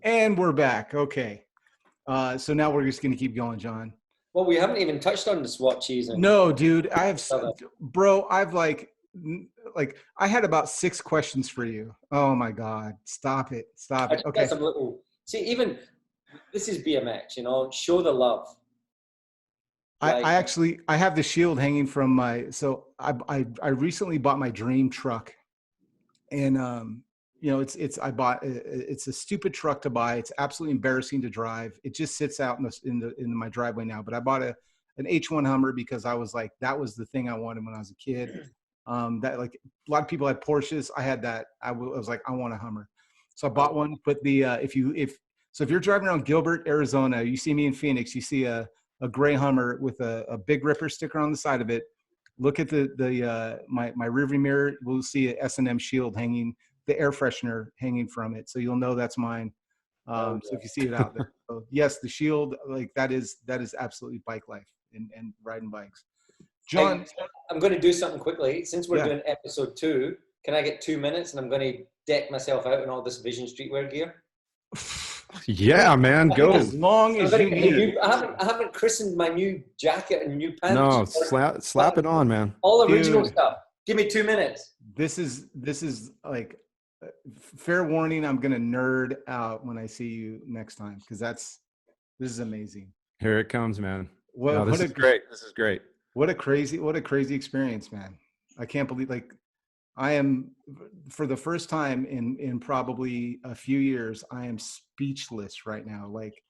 And we're back. Okay. So now we're just going to keep going, John. Well, we haven't even touched on the swatches and No, dude, I have, stuff. bro, I've I had about 6 questions for you. Oh my God. Stop it. Stop I it. just got Okay. some little. See, even this is BMX. Show the love. I Like, actually, I have the shield hanging from so I recently bought my dream truck, and it's a stupid truck to buy. It's absolutely embarrassing to drive. It just sits out in my driveway now. But I bought an H1 Hummer because I was like, that was the thing I wanted when I was a kid. That, like, a lot of people had Porsches. I had that. I was like, I want a Hummer, so I bought one. But if you're driving around Gilbert, Arizona, you see me in Phoenix, you see a gray Hummer with a Big Ripper sticker on the side of it. Look at my rearview mirror. We'll see a S&M shield hanging, the air freshener hanging from it, so you'll know that's mine. So if you see it out there, so yes, the shield, like, that is absolutely bike life and riding bikes. John, I'm going to do something quickly. Since we're Yeah. doing episode 2, can I get 2 minutes? And I'm going to deck myself out in all this Vision Streetwear gear. Yeah, man, go. as long as you need. I haven't christened my new jacket and new pants. No, slap it on, man. All original Dude. stuff. Give me 2 minutes. This is like, fair warning, I'm gonna nerd out when I see you next time, because this is amazing. Here it comes, man. This is great. This is great. What a crazy experience, man. I can't believe, like, I am, for the first time in probably a few years, I am speechless right now. Like,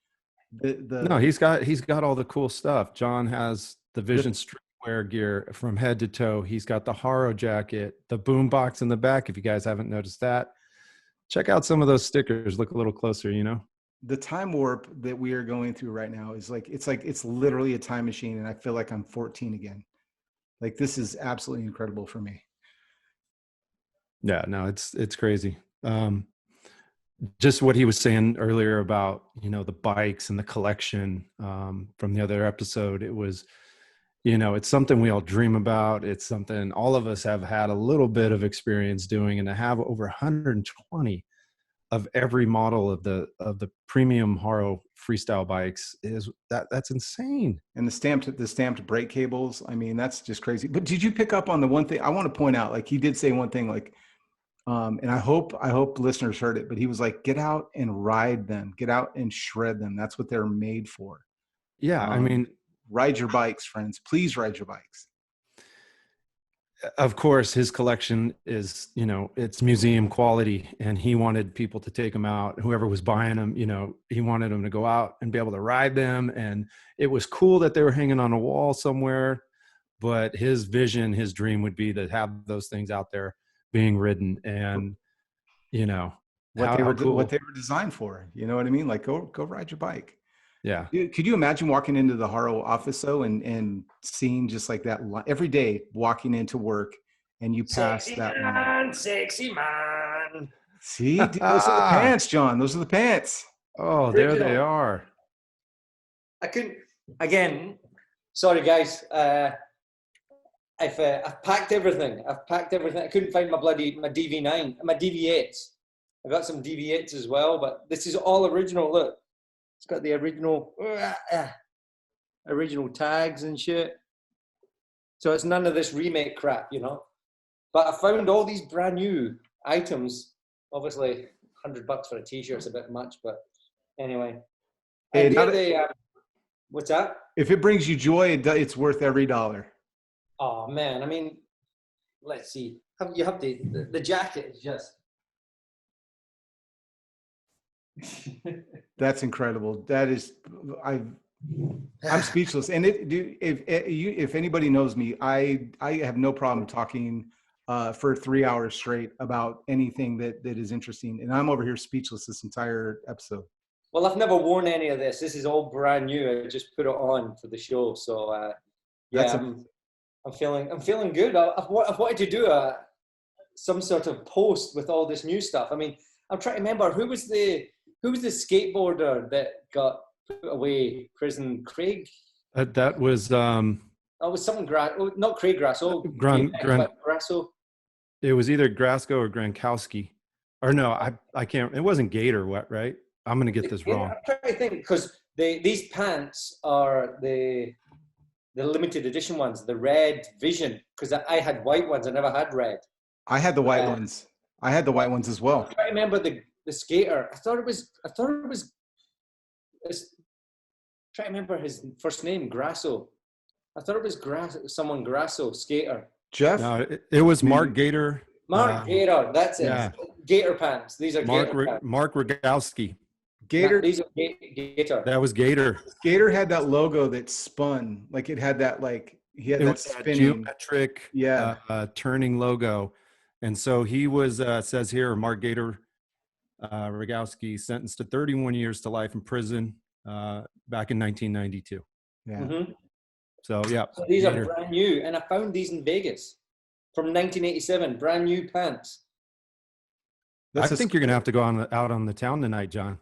No, he's got all the cool stuff. John has the Vision Streetwear gear from head to toe. He's got the Haro jacket, the boom box in the back. If you guys haven't noticed that, check out some of those stickers. Look a little closer, the time warp that we are going through right now is it's literally a time machine, and I feel like I'm 14 again. Like, this is absolutely incredible for me. Yeah, no, it's crazy. Just what he was saying earlier about, the bikes and the collection, from the other episode, it was, it's something we all dream about. It's something all of us have had a little bit of experience doing, and to have over 120 of every model of the premium Haro freestyle bikes that's insane. And the stamped brake cables, I mean, that's just crazy. But did you pick up on the one thing I want to point out? Like, he did say one thing, like, and I hope listeners heard it, but he was like, get out and ride them, get out and shred them. That's what they're made for. Yeah. I mean, ride your bikes, friends. Please ride your bikes. Of course, his collection is, it's museum quality, and he wanted people to take them out. Whoever was buying them, he wanted them to go out and be able to ride them. And it was cool that they were hanging on a wall somewhere, but his vision, his dream would be to have those things out there being ridden, and, what they were designed for. You know what I mean? Like, go ride your bike. Yeah. Could you imagine walking into the Haro office, though, and seeing just like that every day, walking into work, and you pass sexy that line? Sexy man. See, those are the pants, John. Those are the pants. Oh, there they are. I couldn't. Again, sorry guys. I've packed everything. I couldn't find my DV9, my DV8s. I got some DV8s as well, but this is all original. Look. It's got the original tags and shit. So it's none of this remake crap, But I found all these brand new items. Obviously, $100 for a t-shirt is a bit much, but anyway. Hey, what's that? If it brings you joy, it's worth every dollar. Oh man, I mean, let's see. You have the jacket is just. That's incredible. That is, I'm speechless. And if anybody knows me, I have no problem talking for 3 hours straight about anything that is interesting. And I'm over here speechless this entire episode. Well, I've never worn any of this. This is all brand new. I just put it on for the show. So yeah, I'm feeling good. I've wanted to do some sort of post with all this new stuff. I mean, I'm trying to remember who was the skateboarder that got put away prison? Craig? That was that was something not Craig Grasso. Grasso. It was either Grasko or Grankowski. Or no, I can't. It wasn't Gator, right? I'm gonna get this wrong. I'm trying to think because these pants are the limited edition ones, the red Vision. Because I had white ones, I never had red. I had the white ones. I had the white ones as well. I'm trying to remember the skater. I thought it was. Try to remember his first name, Grasso. I thought it was someone Grasso, skater. Jeff? No, it was Mark Gator. Mark Gator, that's it. Yeah. Gator pants. These are Mark Gator pants. Mark Rogowski. Gator. These are Gator. That was Gator. Gator had that logo that spun. Like it had that he had that spinning. Geometric turning logo. And so he was, says here, Mark Gator Rogowski, sentenced to 31 years to life in prison back in 1992. Yeah. Mm-hmm. So, yeah. So these are brand new. And I found these in Vegas from 1987, brand new pants. I think you're going to have to go out on the town tonight, John.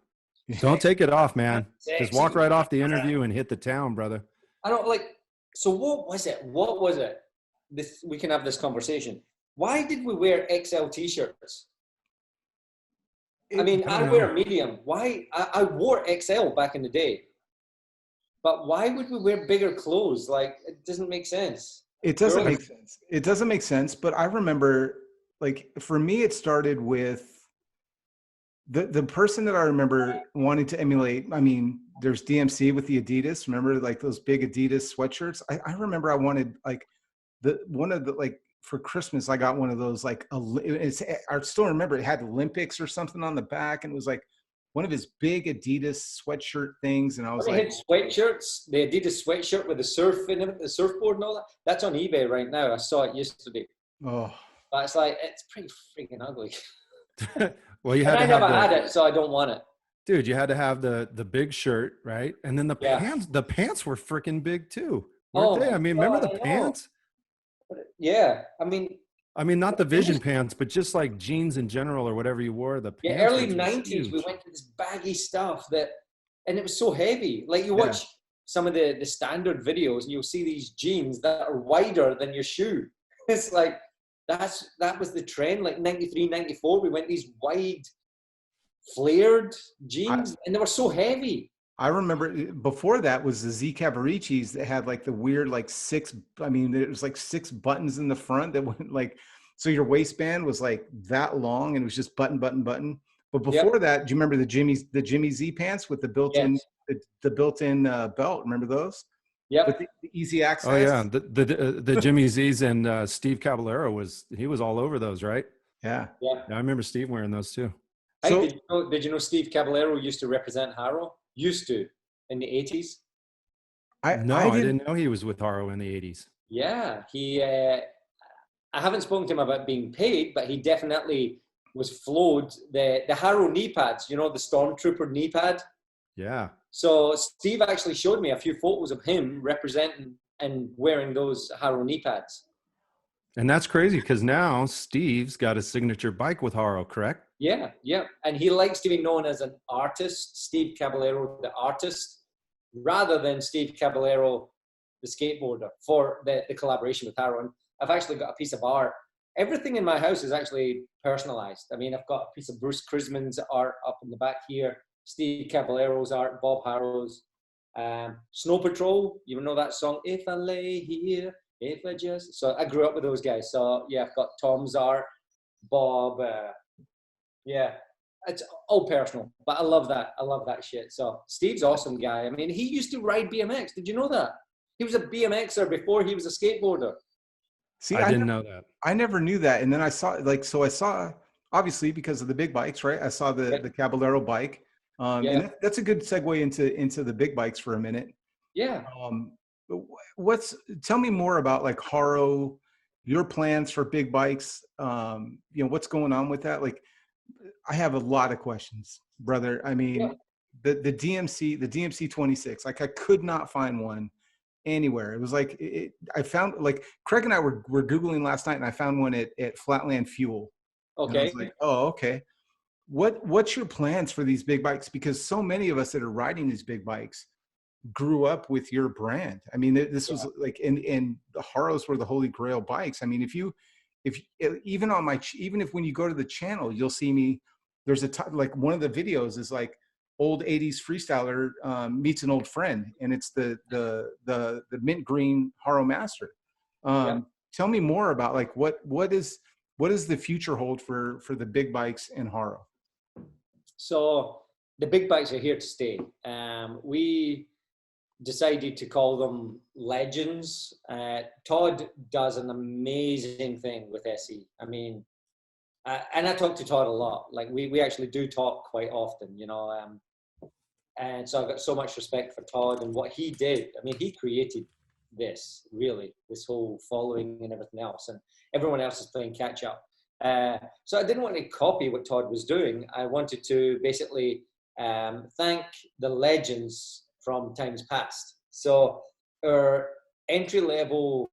Don't take it off, man. Just walk right off the interview and hit the town, brother. I don't so what was it? What was it? We can have this conversation. Why did we wear XL t-shirts? I wear a medium. Why? I wore XL back in the day. But why would we wear bigger clothes? Like, it doesn't make sense. It doesn't make sense. It doesn't make sense. But I remember, for me, it started with the person that I remember wanting to emulate. I mean, there's DMC with the Adidas. Remember, those big Adidas sweatshirts? I remember I wanted, for Christmas, I got one of those, I still remember it had Olympics or something on the back. And it was one of his big Adidas sweatshirt things. And I was had sweatshirts, the Adidas sweatshirt with the the surfboard and all that. That's on eBay right now. I saw it yesterday. Oh, but it's pretty freaking ugly. Well, you had I never had it, so I don't want it. Dude, you had to have the big shirt, right? And then the pants were freaking big too. Weren't they? I mean, remember the pants? Yeah, I mean, not the Vision pants, but just like jeans in general or whatever you wore. The pants early 90s, we went to this baggy stuff and it was so heavy. Like you watch some of the standard videos and you'll see these jeans that are wider than your shoe. It's like, that was the trend. Like 93, 94, we went these wide, flared jeans and they were so heavy. I remember before that was the Z Cavaricis that had the weird there was 6 buttons in the front that went so your waistband was that long and it was just button. But before that, do you remember the Jimmy Z pants with the built-in the built-in belt? Remember those? Yeah. With the easy access. Oh yeah, the Jimmy Z's and Steve Caballero was all over those, right? Yeah. I remember Steve wearing those too. Did you know Steve Caballero used to represent Haro? Used to in the 80s. I didn't know he was with Haro in the 80s. Yeah, he. I haven't spoken to him about being paid, but he definitely was flowed the Haro knee pads. You know, the Stormtrooper knee pad. Yeah. So Steve actually showed me a few photos of him representing and wearing those Haro knee pads. And that's crazy because now Steve's got a signature bike with Haro, correct? Yeah. And he likes to be known as an artist, Steve Caballero, the artist, rather than Steve Caballero, the skateboarder, for the collaboration with Haro. And I've actually got a piece of art. Everything in my house is actually personalized. I mean, I've got a piece of Bruce Krisman's art up in the back here, Steve Caballero's art, Bob Harrow's. Snow Patrol, you know that song, If I Lay Here, If I Just... So I grew up with those guys. So yeah, I've got Tom's art, Bob... it's all personal, but I love that shit. So Steve's awesome guy. I mean, he used to ride BMX. Did you know that? He was a BMXer before he was a skateboarder. See, I didn't know that. I never knew that. And then I saw I saw, obviously because of the big bikes, right? I saw the Caballero bike. And that's a good segue into the big bikes for a minute. Yeah. Tell me more about Haro, your plans for big bikes. What's going on with that? I have a lot of questions, brother. I mean, the DMC 26, I could not find one anywhere. It was I found, Craig and I were Googling last night and I found one at Flatland Fuel. Okay. And I was oh, okay. What's your plans for these big bikes? Because so many of us that are riding these big bikes grew up with your brand. I mean, this was and the Haros were the holy grail bikes. I mean, even if when you go to the channel, you'll see me, there's one of the videos is old 80s freestyler meets an old friend, and it's the mint green Haro Master. Yep. Tell me more about like what does the future hold for the big bikes in Haro? So the big bikes are here to stay. We decided to call them legends. Todd does an amazing thing with SE. I mean, and I talk to Todd a lot. Like we actually do talk quite often, you know. And so I've got so much respect for Todd and what he did. I mean, he created this, really, this whole following and everything else. And everyone else is playing catch up. So I didn't want to copy what Todd was doing. I wanted to basically thank the legends from times past. So our entry-level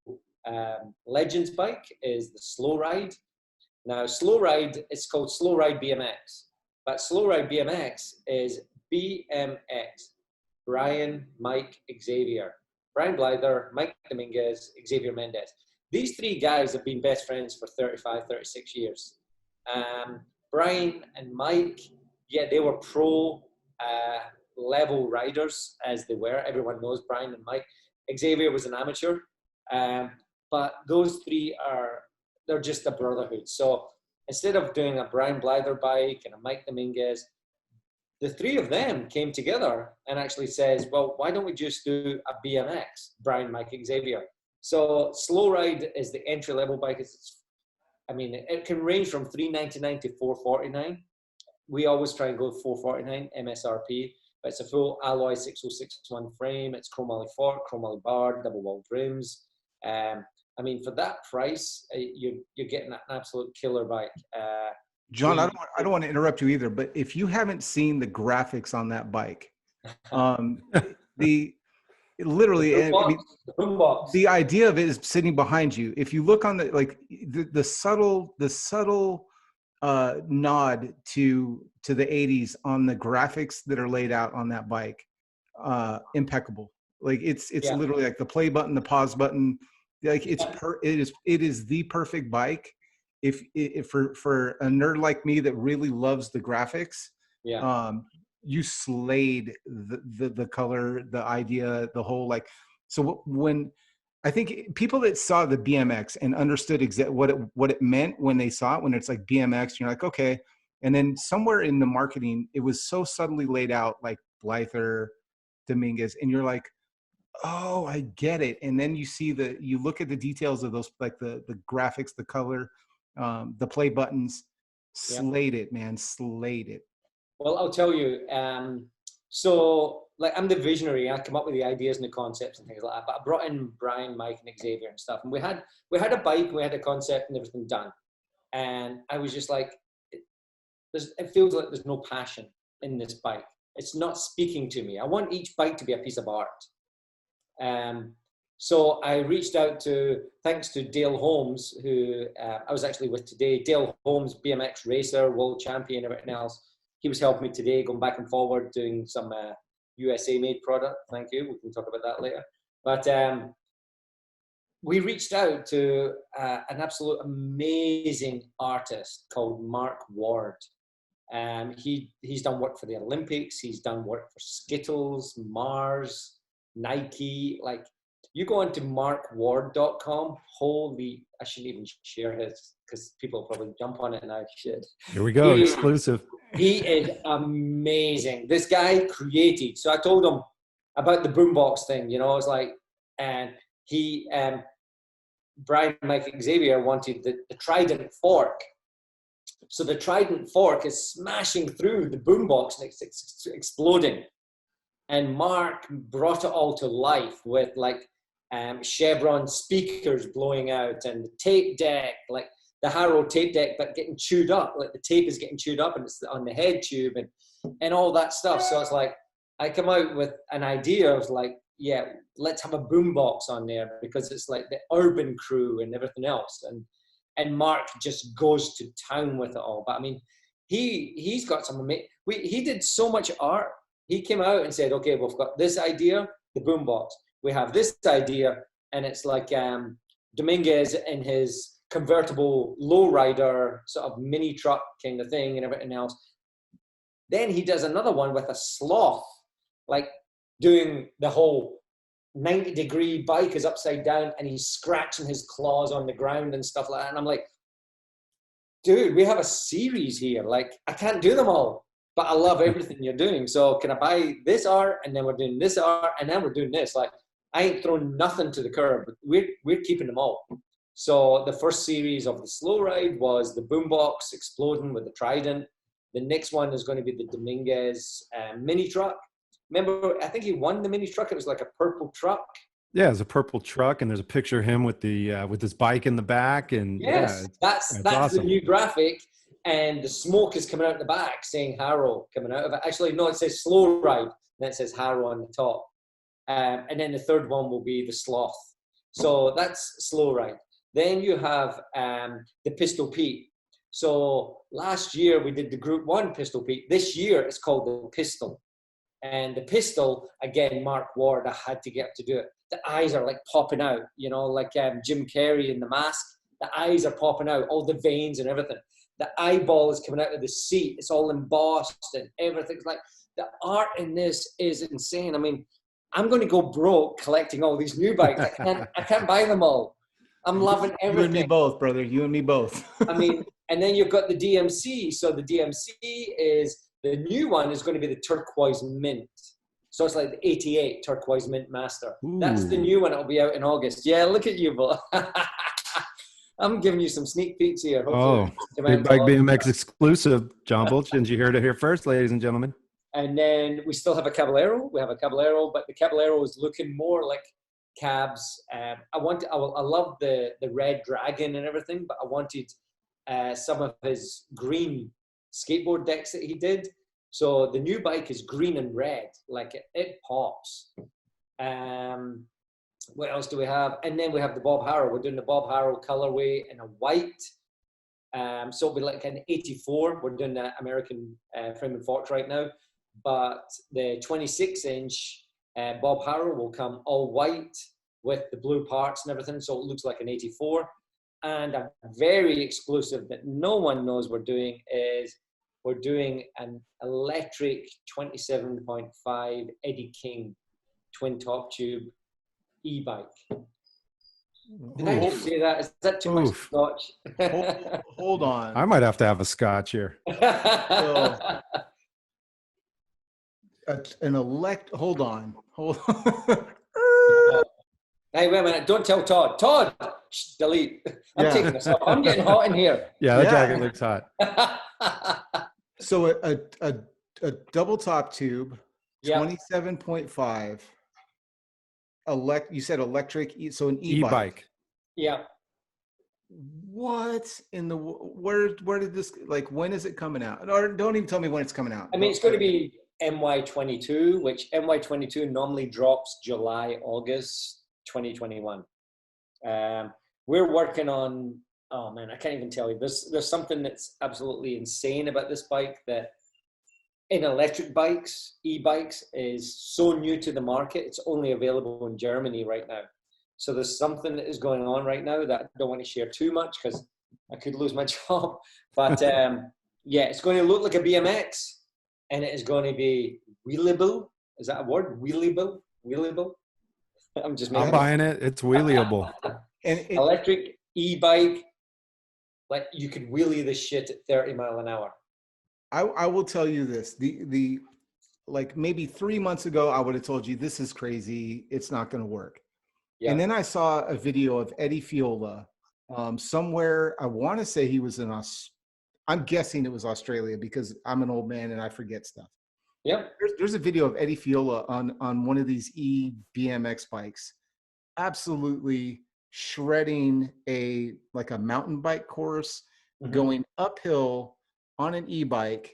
legends bike is the Slow Ride. Now, Slow Ride, it's called Slow Ride BMX. But Slow Ride BMX is BMX, Brian, Mike, Xavier. Brian Blyther, Mike Dominguez, Xavier Mendez. These three guys have been best friends for 35, 36 years. Brian and Mike, yeah, they were pro level riders as they were. Everyone knows Brian and Mike. Xavier was an amateur. But those three they're just a brotherhood. So instead of doing a Brian Blyther bike and a Mike Dominguez, the three of them came together and actually says, well, why don't we just do a BMX, Brian, Mike, Xavier? So Slow Ride is the entry-level bike. It can range from $399 to $449. We always try and go $449 MSRP, but it's a full alloy 6061 frame. It's chromoly fork, chromoly bar, double-walled rims. For that price, you're getting an absolute killer bike. John, I don't want to interrupt you either, but if you haven't seen the graphics on that bike, the idea of it is sitting behind you. If you look on the subtle nod to the 80s on the graphics that are laid out on that bike, impeccable. Like it's literally like the play button, the pause button. Like it is the perfect bike. If for a nerd like me that really loves the graphics, you slayed the color, the idea, the whole like. So when I think people that saw the BMX and understood what it meant when they saw it, when it's like BMX, you're like, okay. And then somewhere in the marketing, it was so subtly laid out, like Blyther, Dominguez, and you're like, oh, I get it. And then you look at the details of those, like the graphics, the color, the play buttons, slayed it, man, slayed it. Well, I'll tell you, so like I'm the visionary. I come up with the ideas and the concepts and things like that. But I brought in Brian, Mike, and Xavier and stuff. And we had a bike, we had a concept and everything done. And I was just like, it feels like there's no passion in this bike. It's not speaking to me. I want each bike to be a piece of art. So I reached out thanks to Dale Holmes, who I was actually with today. Dale Holmes, BMX racer, world champion, everything else. He was helping me today, going back and forward, doing some USA-made product. Thank you. We can talk about that later. But we reached out to an absolute amazing artist called Mark Ward. He's done work for the Olympics. He's done work for Skittles, Mars, Nike. Like, you go onto markward.com. Holy, I shouldn't even share his because people will probably jump on it now. Shit. Here we go, exclusive. He is amazing. This guy created. So I told him about the boombox thing. You know, I was like, and he, Brian, Mike, Xavier wanted the Trident fork. So the Trident fork is smashing through the boombox and it's exploding. And Mark brought it all to life with like Chevron speakers blowing out and the tape deck, like the Haro tape deck, but getting chewed up. Like the tape is getting chewed up and it's on the head tube and all that stuff. So it's like, I come out with an idea of like, yeah, let's have a boombox on there because it's like the urban crew and everything else. And Mark just goes to town with it all. But I mean, he's got some amazing, he did so much art. He came out and said, okay, we've got this idea, the boombox. We have this idea, and it's like Dominguez in his convertible lowrider sort of mini truck kind of thing and everything else. Then he does another one with a sloth, like doing the whole 90-degree bike is upside down and he's scratching his claws on the ground and stuff like that. And I'm like, dude, we have a series here. Like, I can't do them all, but I love everything you're doing. So can I buy this art? And then we're doing this art, and then we're doing this. Like, I ain't throwing nothing to the curb. We're keeping them all. So the first series of the slow ride was the boombox exploding with the Trident. The next one is going to be the Dominguez mini truck. Remember, I think he won the mini truck. It was like a purple truck. Yeah, it's a purple truck, and there's a picture of him with the with his bike in the back. And yes, yeah, that's awesome. the new graphic. And the smoke is coming out the back saying Haro coming out of it. Actually, no, it says slow ride, and it says Haro on the top. And then the third one will be the sloth. So that's slow ride. Then you have the Pistol Pete. So last year we did the Group 1 Pistol Pete. This year it's called the Pistol. And the Pistol, again, Mark Ward, I had to get up to do it. The eyes are like popping out, you know, like Jim Carrey in The Mask. The eyes are popping out, all the veins and everything. The eyeball is coming out of the seat. It's all embossed and everything's like, the art in this is insane. I mean, I'm going to go broke collecting all these new bikes. I can't buy them all. I'm loving everything. You and me both, brother. You and me both. I mean, and then you've got the DMC. So the DMC is, the new one is going to be the turquoise mint. So it's like the 88 turquoise mint master. Ooh. That's the new one. It'll be out in August. Yeah, look at you, Bo. I'm giving you some sneak peeks here. Hopefully. Big Bike BMX exclusive, John Buultjens. You heard it here first, ladies and gentlemen. And then we still have a Caballero. We have a Caballero, but the Caballero is looking more like cabs. I love the red dragon and everything, but I wanted some of his green skateboard decks that he did. So the new bike is green and red, like it pops. What else do we have? And then we have the Bob Haro. We're doing the Bob Haro colorway in a white. So it'll be like an 84. We're doing the American frame and forks right now. But the 26-inch Bob Haro will come all white with the blue parts and everything. So it looks like an 84. And a very exclusive that no one knows we're doing is we're doing an electric 27.5 Eddie King twin top tube e-bike. Did I just say that? Is that too much scotch? Hold on. I might have to have a scotch here. So, hold on. Hey, wait a minute. Don't tell Todd. Todd, shh, delete. I'm taking this off. I'm getting hot in here. Yeah, that jacket looks hot. So a double top tube, 27.5. You said electric, so an e-bike. Yeah. What in the where did this, like, when is it coming out? Or don't even tell me when it's coming out. I mean, it's going to be MY22, which MY22 normally drops July, August 2021. We're working on, oh man, I can't even tell you. There's something that's absolutely insane about this bike that in electric bikes, e-bikes is so new to the market. It's only available in Germany right now. So there's something that is going on right now that I don't want to share too much because I could lose my job. But yeah, it's going to look like a BMX and it is going to be wheelable. Is that a word? Wheelable? Wheelable? I'm buying it. It's wheeliable. And electric e-bike, like you could wheelie this shit at 30 miles an hour. I will tell you this, the like maybe 3 months ago, I would have told you this is crazy. It's not going to work. Yeah. And then I saw a video of Eddie Fiola somewhere. I want to say he was in I'm guessing it was Australia because I'm an old man and I forget stuff. Yeah. There's a video of Eddie Fiola on one of these BMX bikes, absolutely shredding a mountain bike course, going uphill on an e-bike,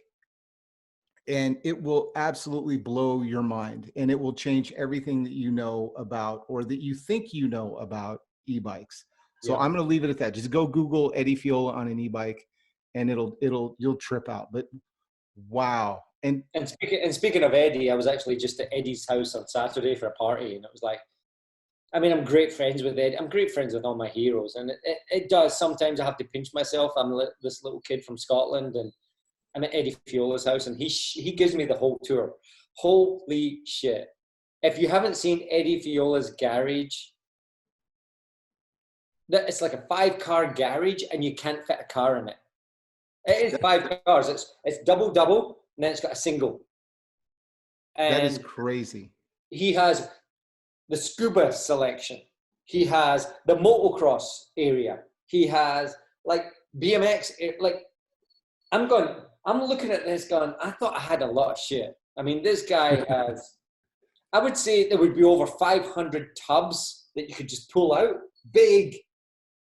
and it will absolutely blow your mind, and it will change everything that you know about or that you think you know about e-bikes. So I'm going to leave it at that. Just go Google Eddie Fiola on an e-bike, and you'll trip out. But wow. And speaking of Eddie, I was actually just at Eddie's house on Saturday for a party, and it was like, I mean, I'm great friends with Eddie. I'm great friends with all my heroes, and it does. Sometimes I have to pinch myself. I'm this little kid from Scotland, and I'm at Eddie Fiola's house, and he gives me the whole tour. Holy shit. If you haven't seen Eddie Fiola's garage, it's like a 5-car garage, and you can't fit a car in it. It is 5 cars. It's double, and then it's got a single. And that is crazy. He has the scuba selection. He has the motocross area. He has like BMX. Like I'm looking at this going, I thought I had a lot of shit. I mean, this guy has, I would say there would be over 500 tubs that you could just pull out. Big,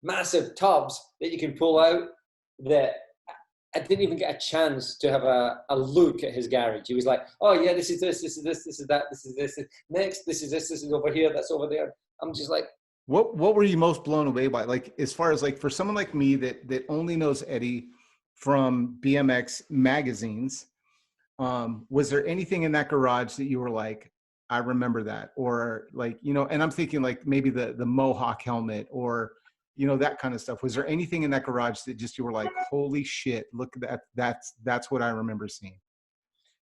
massive tubs that you can pull out that I didn't even get a chance to have a look at his garage. He was like, oh yeah, this is this, this is this, this is that, this is this. Next, this is this, this is over here, that's over there. I'm just like, what were you most blown away by? Like, as far as like, for someone like me that only knows Eddie from BMX magazines, was there anything in that garage that you were like, I remember that? Or like, you know, and I'm thinking like maybe the Mohawk helmet, or, you know, that kind of stuff. Was there anything in that garage that just, you were like, holy shit, look at that. That's what I remember seeing.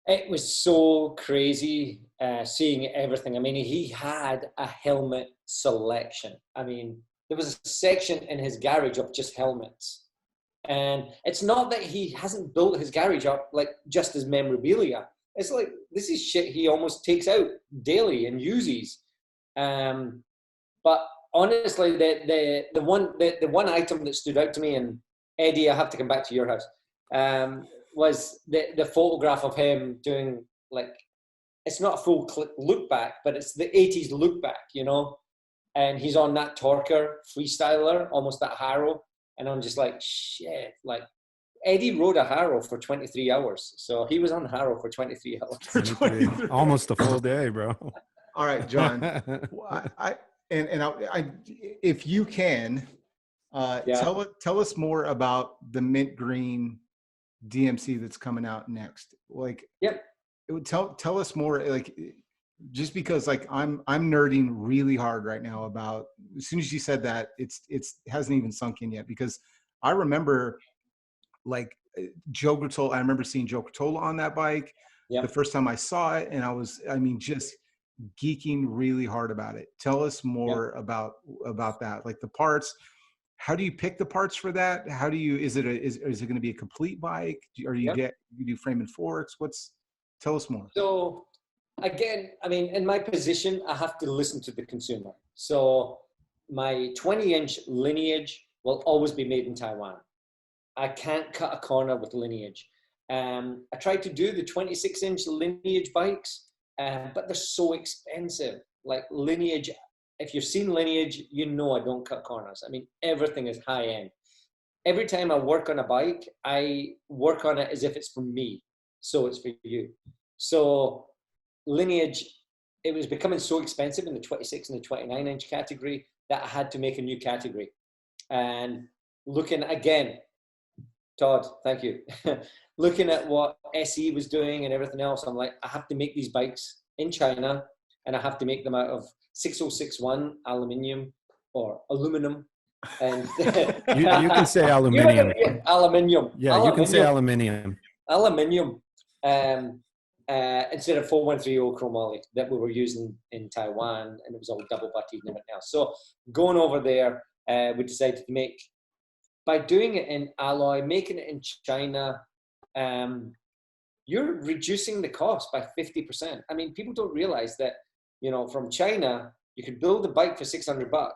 It was so crazy seeing everything. I mean, he had a helmet selection. I mean, there was a section in his garage of just helmets. And it's not that he hasn't built his garage up like just as memorabilia. It's like, this is shit he almost takes out daily and uses. But honestly, the one item that stood out to me, and Eddie, I have to come back to your house, was the photograph of him doing, like, it's not a full look back, but it's the 80s look back, you know? And he's on that Torker freestyler, almost that Haro. And I'm just like, shit, like, Eddie rode a Haro for 23 hours. So he was on Haro for 23 hours. For 23. Almost a full day, bro. All right, John. I if you can, tell us more about the mint green DMC that's coming out next. Like, yep. It would tell us more, like, just because like I'm nerding really hard right now about, as soon as you said that, it hasn't even sunk in yet, because I remember like Joe Gratola. I remember seeing Joe Gratola on that bike the first time I saw it, and I mean, just geeking really hard about it. Tell us more about that, like the parts. How do you pick the parts for that? How do you, is it going to be a complete bike? Or you do frame and forks? Tell us more. So again, I mean, in my position, I have to listen to the consumer. So my 20-inch Lineage will always be made in Taiwan. I can't cut a corner with Lineage. I tried to do the 26-inch Lineage bikes, but they're so expensive. Like Lineage, if you've seen Lineage, you know I don't cut corners. I mean, everything is high end. Every time I work on a bike, I work on it as if it's for me. So it's for you. So Lineage, it was becoming so expensive in the 26 and the 29-inch category that I had to make a new category. And looking again, Todd, thank you. Looking at what SE was doing and everything else, I'm like, I have to make these bikes in China, and I have to make them out of 6061 aluminium or aluminum. And you can say aluminium. Aluminium. Yeah, you can say aluminium. Aluminium. Instead of 4130 chromoly that we were using in Taiwan, and it was all double butted and everything else. So going over there, we decided to make, by doing it in alloy, making it in China, you're reducing the cost by 50%. I mean, people don't realize that, you know, from China, you could build a bike for $600.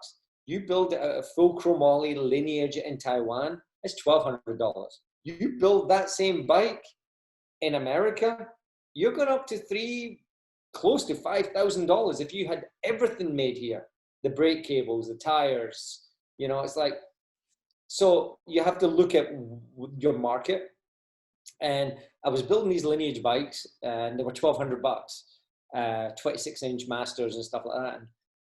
You build it out of full chromoly Lineage in Taiwan, it's $1,200. You build that same bike in America, you're going up to close to $5,000 if you had everything made here. The brake cables, the tires, you know, it's like, so you have to look at your market. And I was building these Lineage bikes, and they were $1,200, 26-inch masters and stuff like that. And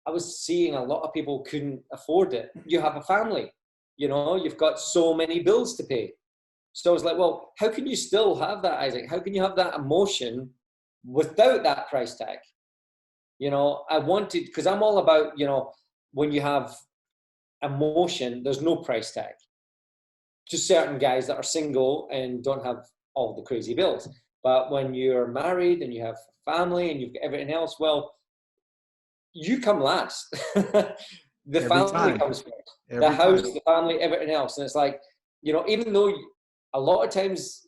I was seeing a lot of people couldn't afford it. You have a family, you know, you've got so many bills to pay. So I was like, well, how can you still have that, Isaac? How can you have that emotion without that price tag? You know, I wanted, because I'm all about, you know, when you have emotion, there's no price tag. Just certain guys that are single and don't have all the crazy bills. But when you're married and you have family and you've got everything else, well, you come last. The family comes first. The house, the family, everything else. And it's like, you know, even though a lot of times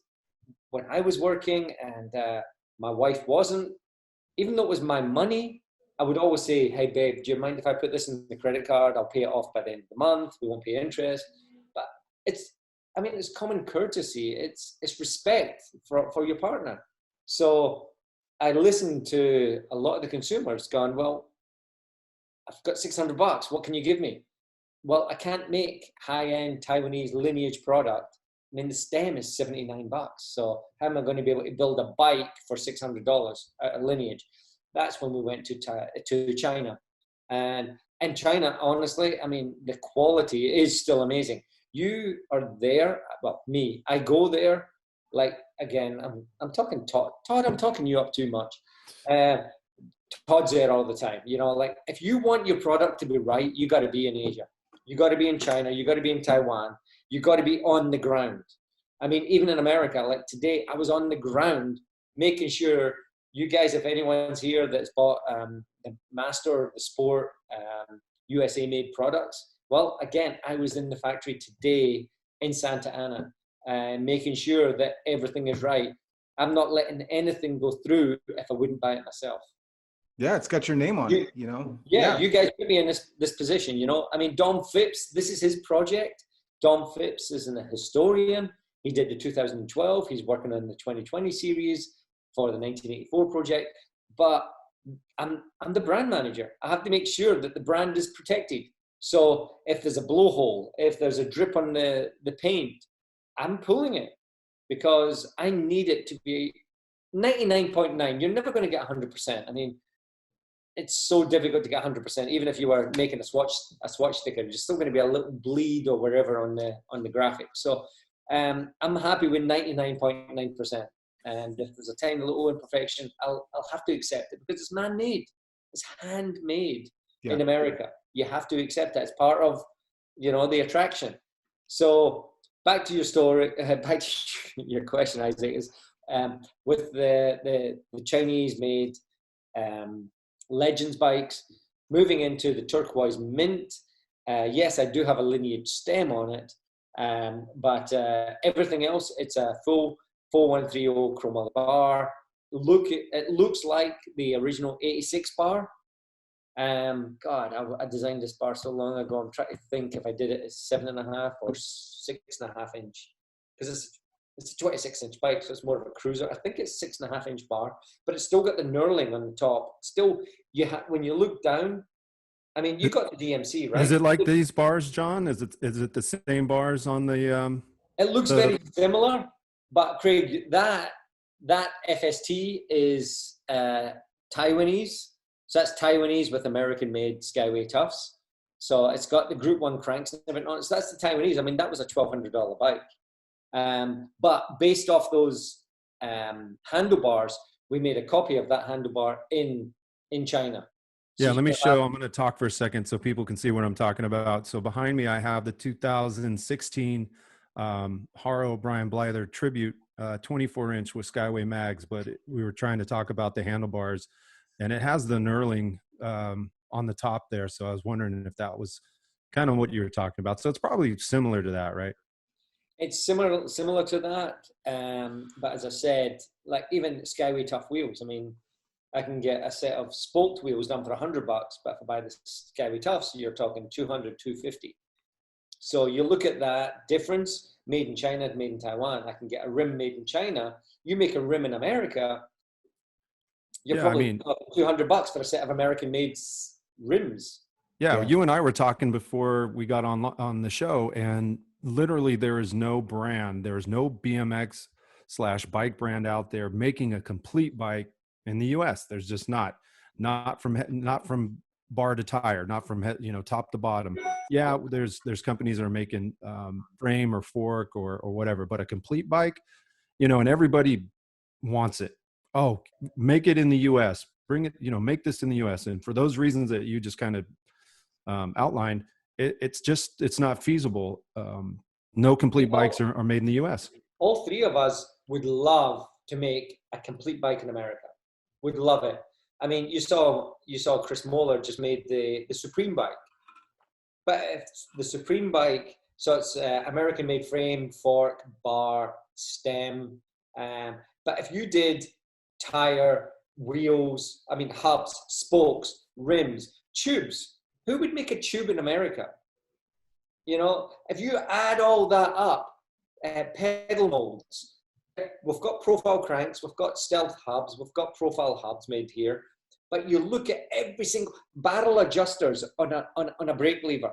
when I was working and my wife wasn't, even though it was my money, I would always say, hey, babe, do you mind if I put this in the credit card? I'll pay it off by the end of the month. We won't pay interest. But it's common courtesy. It's respect for your partner. So I listened to a lot of the consumers going, well, I've got $600. What can you give me? Well, I can't make high-end Taiwanese lineage product. I mean, the stem is $79. So how am I going to be able to build a bike for $600 out of lineage? That's when we went to China. And in China, honestly, I mean, the quality is still amazing. You are there, well, me, I go there, like, again, I'm talking Todd, I'm talking you up too much. Todd's there all the time. You know, like, if you want your product to be right, you got to be in Asia. You got to be in China. You got to be in Taiwan. You got to be on the ground. I mean, even in America, like today, I was on the ground making sure you guys, if anyone's here that's bought the Master, the Sport, USA made products, well, again, I was in the factory today in Santa Ana, making sure that everything is right. I'm not letting anything go through if I wouldn't buy it myself. Yeah, it's got your name on it, you know? Yeah, you guys put me in this position, you know? I mean, Dom Phipps, this is his project. Dom Phipps is a historian. He did the 2012. He's working on the 2020 series for the 1984 project. But I'm the brand manager. I have to make sure that the brand is protected. So if there's a blowhole, if there's a drip on the paint, I'm pulling it because I need it to be 99.9. You're never going to get 100%. I mean, it's so difficult to get 100%. Even if you were making a swatch sticker, you're still going to be a little bleed or wherever on the graphic. So I'm happy with 99.9%. And if there's a tiny little imperfection, I'll have to accept it because it's man-made. It's handmade in America. You have to accept that. It's part of, you know, the attraction. So back to your story, back to your question, Isaac, is with the Chinese-made Legends bikes, moving into the turquoise mint. Yes, I do have a lineage stem on it, but everything else, it's a full 4130 chromoly bar. It looks like the original 86 bar. God, I designed this bar so long ago. I'm trying to think if I did it as 7.5 or 6.5 inch, because it's a 26-inch bike, so it's more of a cruiser. I think it's 6.5-inch bar, but it's still got the knurling on the top. Still, when you look down, I mean, you got the DMC, right? Is it like these bars, John? Is it the same bars on the? It looks very similar, but Craig, that FST is Taiwanese. So that's Taiwanese with American-made Skyway Toughs. So it's got the Group 1 cranks and everything on it. So that's the Taiwanese. I mean, that was a $1,200 bike. But based off those handlebars, we made a copy of that handlebar in China. So yeah, let me show. I'm going to talk for a second so people can see what I'm talking about. So behind me, I have the 2016 Haro Brian Blyther Tribute 24-inch with Skyway mags, but we were trying to talk about the handlebars, and it has the knurling on the top there. So I was wondering if that was kind of what you were talking about. So it's probably similar to that, right? It's similar to that, but as I said, like even Skyway Tough wheels. I mean, I can get a set of spoked wheels done for $100, but if I buy the Skyway Toughs, you're talking $200, $250. So you look at that difference: made in China, made in Taiwan. I can get a rim made in China. You make a rim in America, you're probably $200 for a set of American-made rims. Yeah, you and I were talking before we got on the show, and literally there is no brand, there is no BMX/bike brand out there making a complete bike in the US. There's just not from bar to tire, not from top to bottom. Yeah, there's companies that are making frame or fork or whatever, but a complete bike, and everybody wants it. Oh, make it in the US, bring it, make this in the US. And for those reasons that you just kind of outlined, it's not feasible. No complete bikes are made in the US. All three of us would love to make a complete bike in America. Would love it. I mean, you saw Chris Moeller just made the Supreme bike, but if the Supreme bike, so it's American-made frame, fork, bar, stem. But if you did tire, wheels, I mean, hubs, spokes, rims, tubes, who would make a tube in America? You know, if you add all that up, pedal molds, we've got profile cranks, we've got stealth hubs, we've got profile hubs made here, but you look at every single barrel adjusters on a brake lever.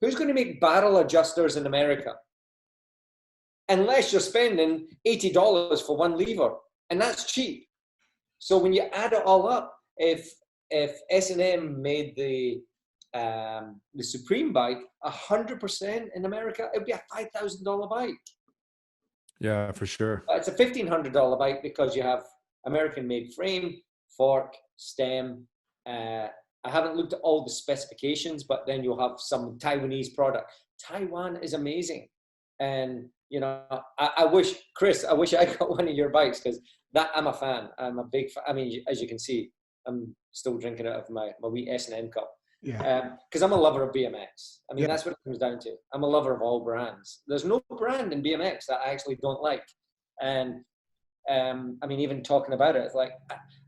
Who's going to make barrel adjusters in America? Unless you're spending $80 for one lever, and that's cheap. So when you add it all up, if S&M made the Supreme bike 100% in America, it would be a $5,000 bike. Yeah, for sure. It's a $1,500 bike because you have American-made frame, fork, stem. I haven't looked at all the specifications, but then you'll have some Taiwanese product. Taiwan is amazing. And, you know, I wish, Chris, I wish I got one of your bikes, because that I'm a fan. I'm a big fan. I mean, as you can see, I'm still drinking out of my wee S&M cup. Yeah. Because I'm a lover of BMX. I mean, that's what it comes down to. I'm a lover of all brands. There's no brand in BMX that I actually don't like. And I mean, even talking about it, it's like,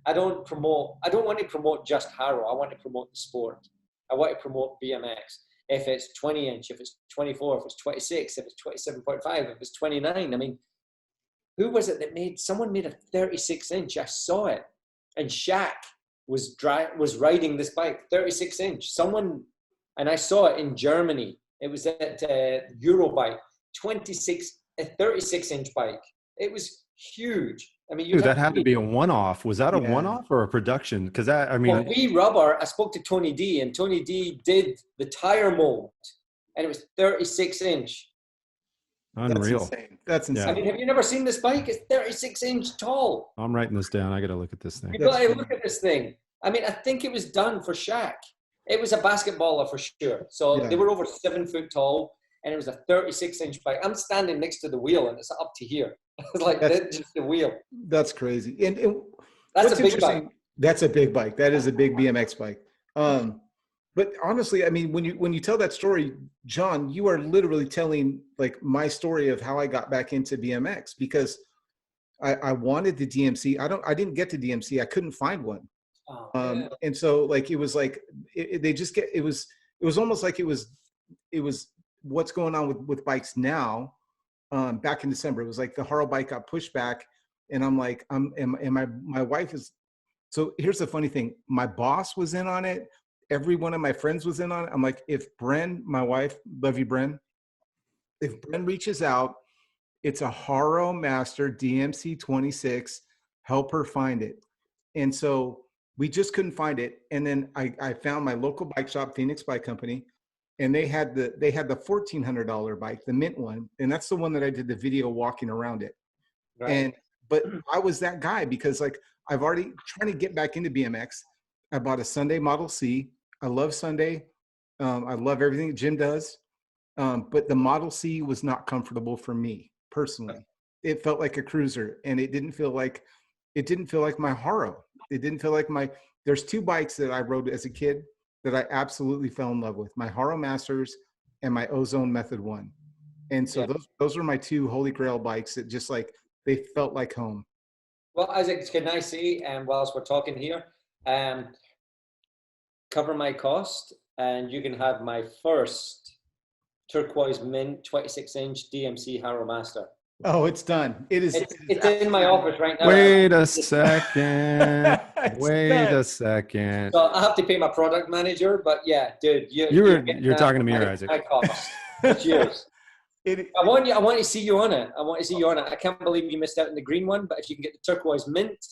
I don't want to promote just Haro. I want to promote the sport. I want to promote BMX. If it's 20 inch, if it's 24, if it's 26, if it's 27.5, if it's 29. I mean, who was it that someone made a 36 inch? I saw it. And Shaq was riding this bike, 36 inch. Someone, and I saw it in Germany. It was at Eurobike, a 36 inch bike. It was huge. I mean, dude, that had to be a one-off. Was that a one-off or a production? Because I mean, well, rubber. I spoke to Tony D, and Tony D did the tire mold, and it was 36 inch. Unreal. That's insane. That's insane. I mean, have you never seen this bike? It's 36 inch tall. I'm writing this down. I got to look at this thing. You got to look at this thing. I mean, I think it was done for Shaq. It was a basketballer for sure. So they were over 7 foot tall, and it was a 36 inch bike. I'm standing next to the wheel, and it's up to here. It's like that's just the wheel. That's crazy. And that's a big bike. That's a big bike. That is a big BMX bike. But honestly, I mean, when you tell that story, John, you are literally telling like my story of how I got back into BMX, because I wanted the DMC. I didn't get the DMC. I couldn't find one. And so like it was like it was almost like it was what's going on with bikes now. Back in December, it was like the Haro bike got pushed back, and I'm like, and my wife is. So here's the funny thing: my boss was in on it. Every one of my friends was in on it. I'm like, if Bren, my wife, love you, Bren. If Bren reaches out, it's a Haro Master DMC 26. Help her find it. And so we just couldn't find it. And then I found my local bike shop, Phoenix Bike Company, and they had the $1,400 bike, the mint one, and that's the one that I did the video walking around it. Right. But I was that guy because like I've already trying to get back into BMX. I bought a Sunday Model C. I love Sunday. I love everything Jim does. But the Model C was not comfortable for me personally. It felt like a cruiser, and it didn't feel like my Haro. It didn't feel like there's two bikes that I rode as a kid that I absolutely fell in love with, my Haro Masters and my Ozone Method 1. And so those were my two holy grail bikes that just like, they felt like home. Well, Isaac, can I say, whilst we're talking here, cover my cost, and you can have my first turquoise mint 26 inch DMC Haro Master. Oh, it's done. It's in my office right now. Wait a second. Wait a second. So I have to pay my product manager, but yeah, dude, you're talking to me, Isaac. My cost. It's yours. I want to see you on it. I can't believe you missed out on the green one, but if you can get the turquoise mint,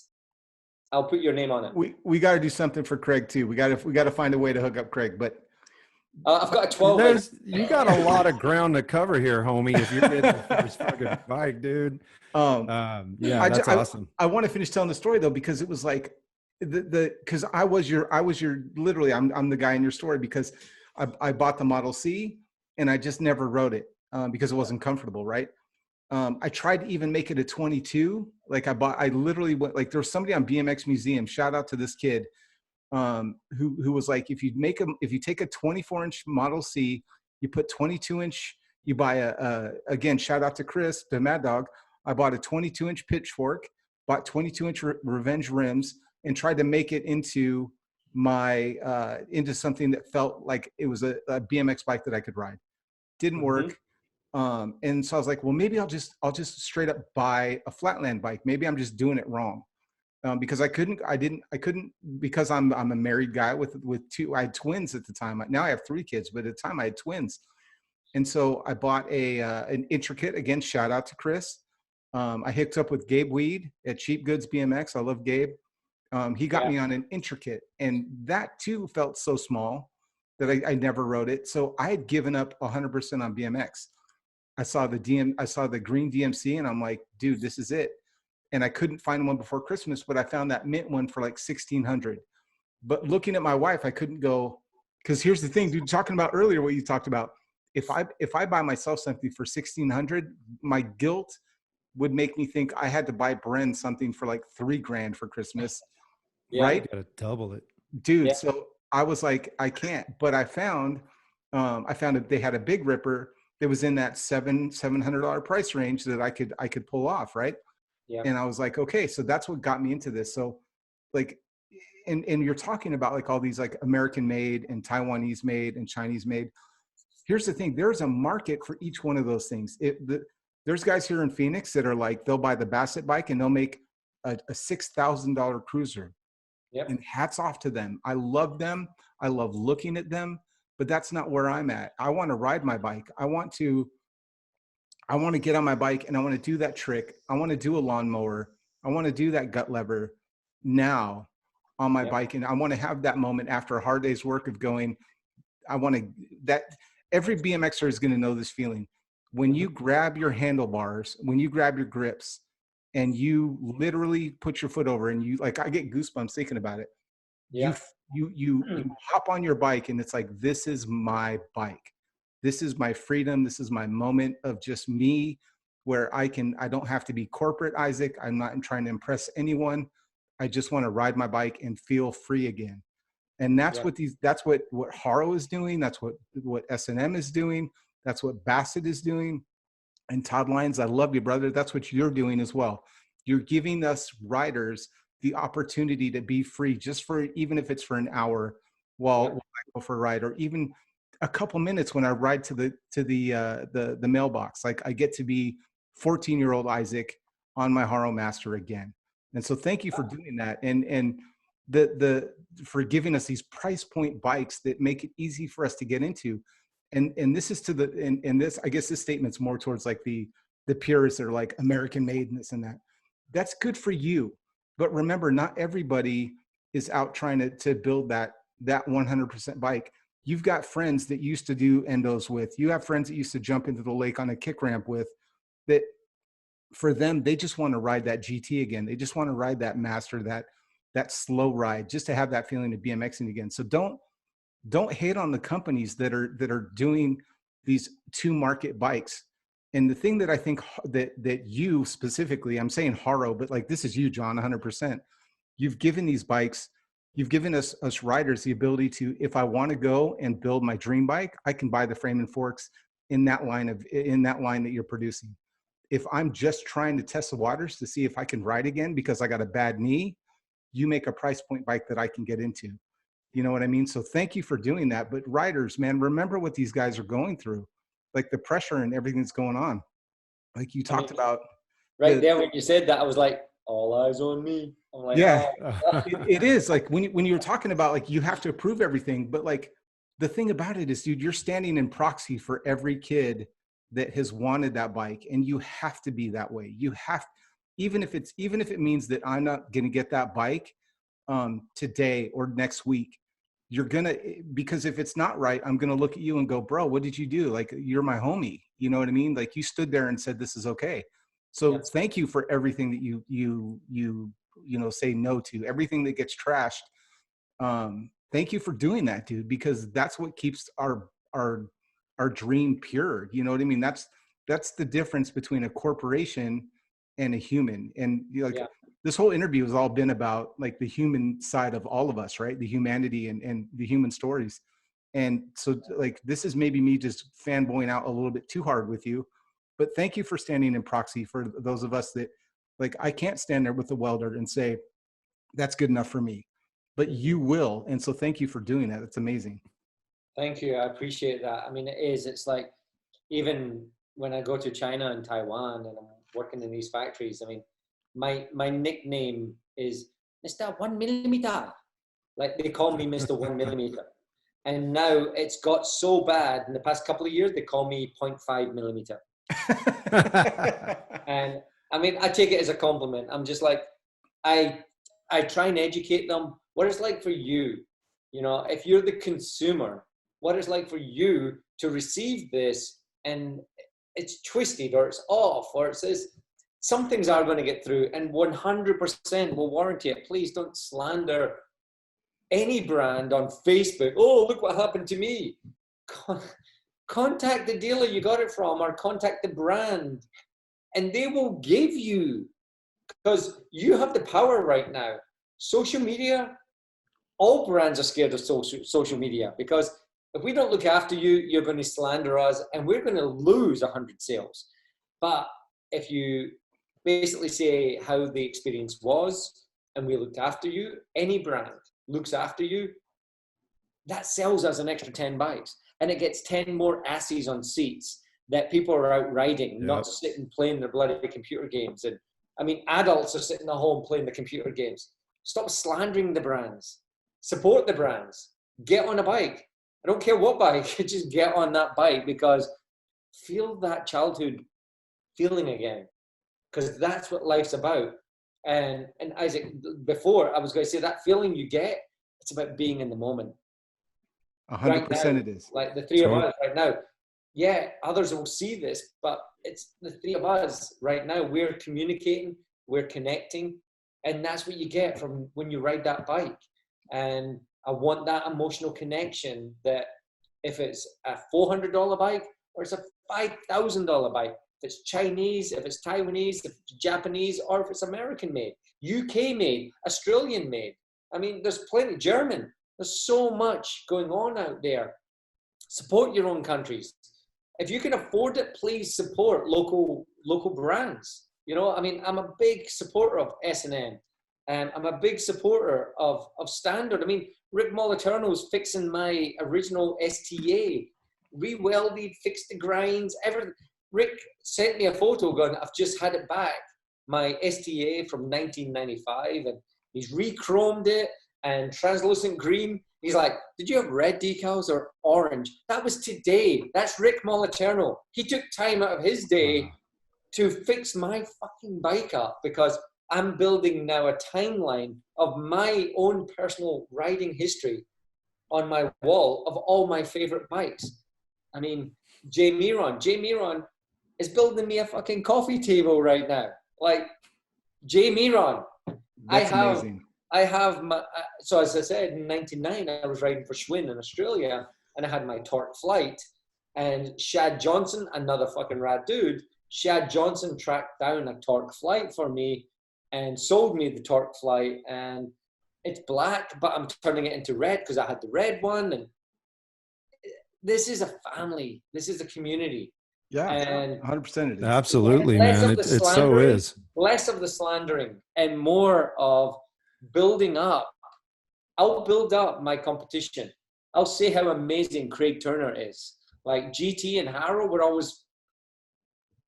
I'll put your name on it. We got to do something for Craig too. We got to find a way to hook up Craig, but. I've got a 12. You got a lot of ground to cover here, homie. If you're getting the first fucking bike, dude. That's awesome. I want to finish telling the story though, because it was like because I was your literally I'm the guy in your story, because I bought the Model C and I just never rode it because it wasn't comfortable, right? I tried to even make it a 22. Like I literally went, like there was somebody on BMX Museum, shout out to this kid, who was like, if you take a 24-inch Model C, you put 22-inch, you buy again, shout out to Chris, the Mad Dog. I bought a 22-inch pitchfork, bought 22-inch Revenge rims, and tried to make it into into something that felt like it was a BMX bike that I could ride. Didn't work. And so I was like, well, maybe I'll just straight up buy a flatland bike. Maybe I'm just doing it wrong. Because I couldn't, because I'm a married guy with two, I had twins at the time. Now I have 3 kids, but at the time I had twins. And so I bought an Intricate, again, shout out to Chris. I hooked up with Gabe Weed at Cheap Goods BMX. I love Gabe. He got me on an Intricate, and that too felt so small that I never rode it. So I had given up 100% on BMX. I saw the green DMC, and I'm like, dude, this is it. And I couldn't find one before Christmas, but I found that mint one for like 1,600. But looking at my wife, I couldn't go, because here's the thing, dude, talking about earlier what you talked about. If I buy myself something for 1,600, my guilt would make me think I had to buy Bren something for like $3,000 for Christmas, right? You gotta double it, Dude. So I was like, I can't. But I found that they had a Big Ripper that was in that $700 price range that I could pull off, right? Yeah. And I was like, okay, so that's what got me into this. So like, and you're talking about like all these like American made and Taiwanese made and Chinese made. Here's the thing, there's a market for each one of those things. There's guys here in Phoenix that are like, they'll buy the Bassett bike and they'll make a $6,000 cruiser. Yep. And hats off to them. I love them. I love looking at them, but that's not where I'm at. I want to ride my bike. I want to get on my bike and I want to do that trick. I want to do a lawnmower. I want to do that gut lever now on my bike. And I want to have that moment after a hard day's work of going, every BMXer is going to know this feeling. When you grab your handlebars, when you grab your grips and you literally put your foot over and you, like, I get goosebumps thinking about it. Yeah. You hop on your bike and it's like, this is my bike. This is my freedom. This is my moment of just me, where I don't have to be corporate Isaac. I'm not trying to impress anyone. I just want to ride my bike and feel free again. And that's what Haro is doing. That's what S&M is doing. That's what Bassett is doing. And Todd Lyons, I love you, brother. That's what you're doing as well. You're giving us riders the opportunity to be free, just for, even if it's for an hour while I go for a ride, or even a couple minutes when I ride to the mailbox. Like, I get to be 14-year-old Isaac on my Haro Master again. And so thank you for doing that. And for giving us these price point bikes that make it easy for us to get into. And this is this, I guess this statement's more towards like the purists that are like American made and this and that. That's good for you. But remember, not everybody is out trying to build that 100% bike. You've got friends that used to do endos with. You have friends that used to jump into the lake on a kick ramp with, that for them, they just want to ride that GT again. They just want to ride that Master, that slow ride, just to have that feeling of BMXing again. So don't hate on the companies that are doing these to market bikes. And the thing that I think that you specifically, I'm saying Haro, but like, this is you, John, 100%. You've given these bikes, you've given us riders the ability to, if I want to go and build my dream bike, I can buy the frame and forks in that line that you're producing. If I'm just trying to test the waters to see if I can ride again because I got a bad knee, you make a price point bike that I can get into. You know what I mean? So thank you for doing that. But riders, man, remember what these guys are going through, like the pressure and everything that's going on. Like you talked about. Right there when you said that, I was like, all eyes on me. I'm like, yeah, it is like when you were talking about like you have to approve everything, but like the thing about it is, dude, you're standing in proxy for every kid that has wanted that bike, and you have to be that way. You have, even if it means that I'm not going to get that bike today or next week, you're gonna, because if it's not right, I'm gonna look at you and go, bro, what did you do? Like, you're my homie. You know what I mean? Like, you stood there and said, this is okay. So thank you for everything that you say no to, everything that gets trashed. Thank you for doing that, dude, because that's what keeps our dream pure. You know what I mean? That's that's the difference between a corporation and a human. And like Yeah. this whole interview has all been about like the human side of all of us, right? The humanity and the human stories. And so like, this is maybe me just fanboying out a little bit too hard with you, but thank you for standing in proxy for those of us that like, I can't stand there with the welder and say, that's good enough for me, but you will. And so thank you for doing that. It's amazing. Thank you. I appreciate that. I mean, it's like, even when I go to China and Taiwan and I'm working in these factories, I mean, my nickname is Mr. 1mm. Like they call me Mr. 1mm. And now it's got so bad in the past couple of years, they call me 0.5mm. And I mean, I take it as a compliment. I'm just like, I try and educate them what it's like for you. You know, if you're the consumer, what it's like for you to receive this and it's twisted or it's off or it says some things are going to get through, and 100% will warranty it. Please don't slander any brand on Facebook. Oh, look what happened to me. Contact the dealer you got it from, or contact the brand, and they will give you, because you have the power right now. Social media, all brands are scared of social media, because if we don't look after you, you're going to slander us and we're going to lose 100 sales. But if you basically say how the experience was and we looked after you, any brand looks after you, that sells us an extra 10 bikes. And it gets 10 more asses on seats that people are out riding, Yep. not sitting playing their bloody computer games. And I mean, adults are sitting at home playing the computer games. Stop slandering the brands. Support the brands. Get on a bike. I don't care what bike, just get on that bike, because feel that childhood feeling again, because that's what life's about. And Isaac, before I was going to say, that feeling you get, it's about being in the moment. 100% it is. Like the three of us right now. Yeah, others will see this, but it's the three of us right now. We're communicating, we're connecting, and that's what you get from when you ride that bike. And I want that emotional connection, that if it's a $400 bike or it's a $5,000 bike, if it's Chinese, if it's Taiwanese, if it's Japanese, or if it's American made, UK made, Australian made. I mean, there's plenty, German. There's so much going on out there. Support your own countries. If you can afford it, please support local brands. You know, I mean, I'm a big supporter of S&M. I'm a big supporter of Standard. I mean, Rick Moliterno's fixing my original STA, re-welded, fixed the grinds, everything. Rick sent me a photo going, I've just had it back, my STA from 1995, and he's re-chromed it and translucent green. He's like, did you have red decals or orange? That was today. That's Rick Moliterno. He took time out of his day to fix my fucking bike up, because I'm building now a timeline of my own personal riding history on my wall of all my favorite bikes. I mean, Jay Miron is building me a fucking coffee table right now. Like, Jay Miron. That's amazing. I have my, so as I said, in 99, I was riding for Schwinn in Australia, and I had my Torque Flight, and Shad Johnson, another fucking rad dude, Shad Johnson tracked down a Torque Flight for me and sold me the Torque Flight, and it's black, but I'm turning it into red because I had the red one. And this is a family. This is a community. Yeah, and 100% it is. Absolutely, man. It so is. Less of the slandering and more of building up. I'll build up my competition. I'll say how amazing Craig Turner is. Like GT and Haro were always,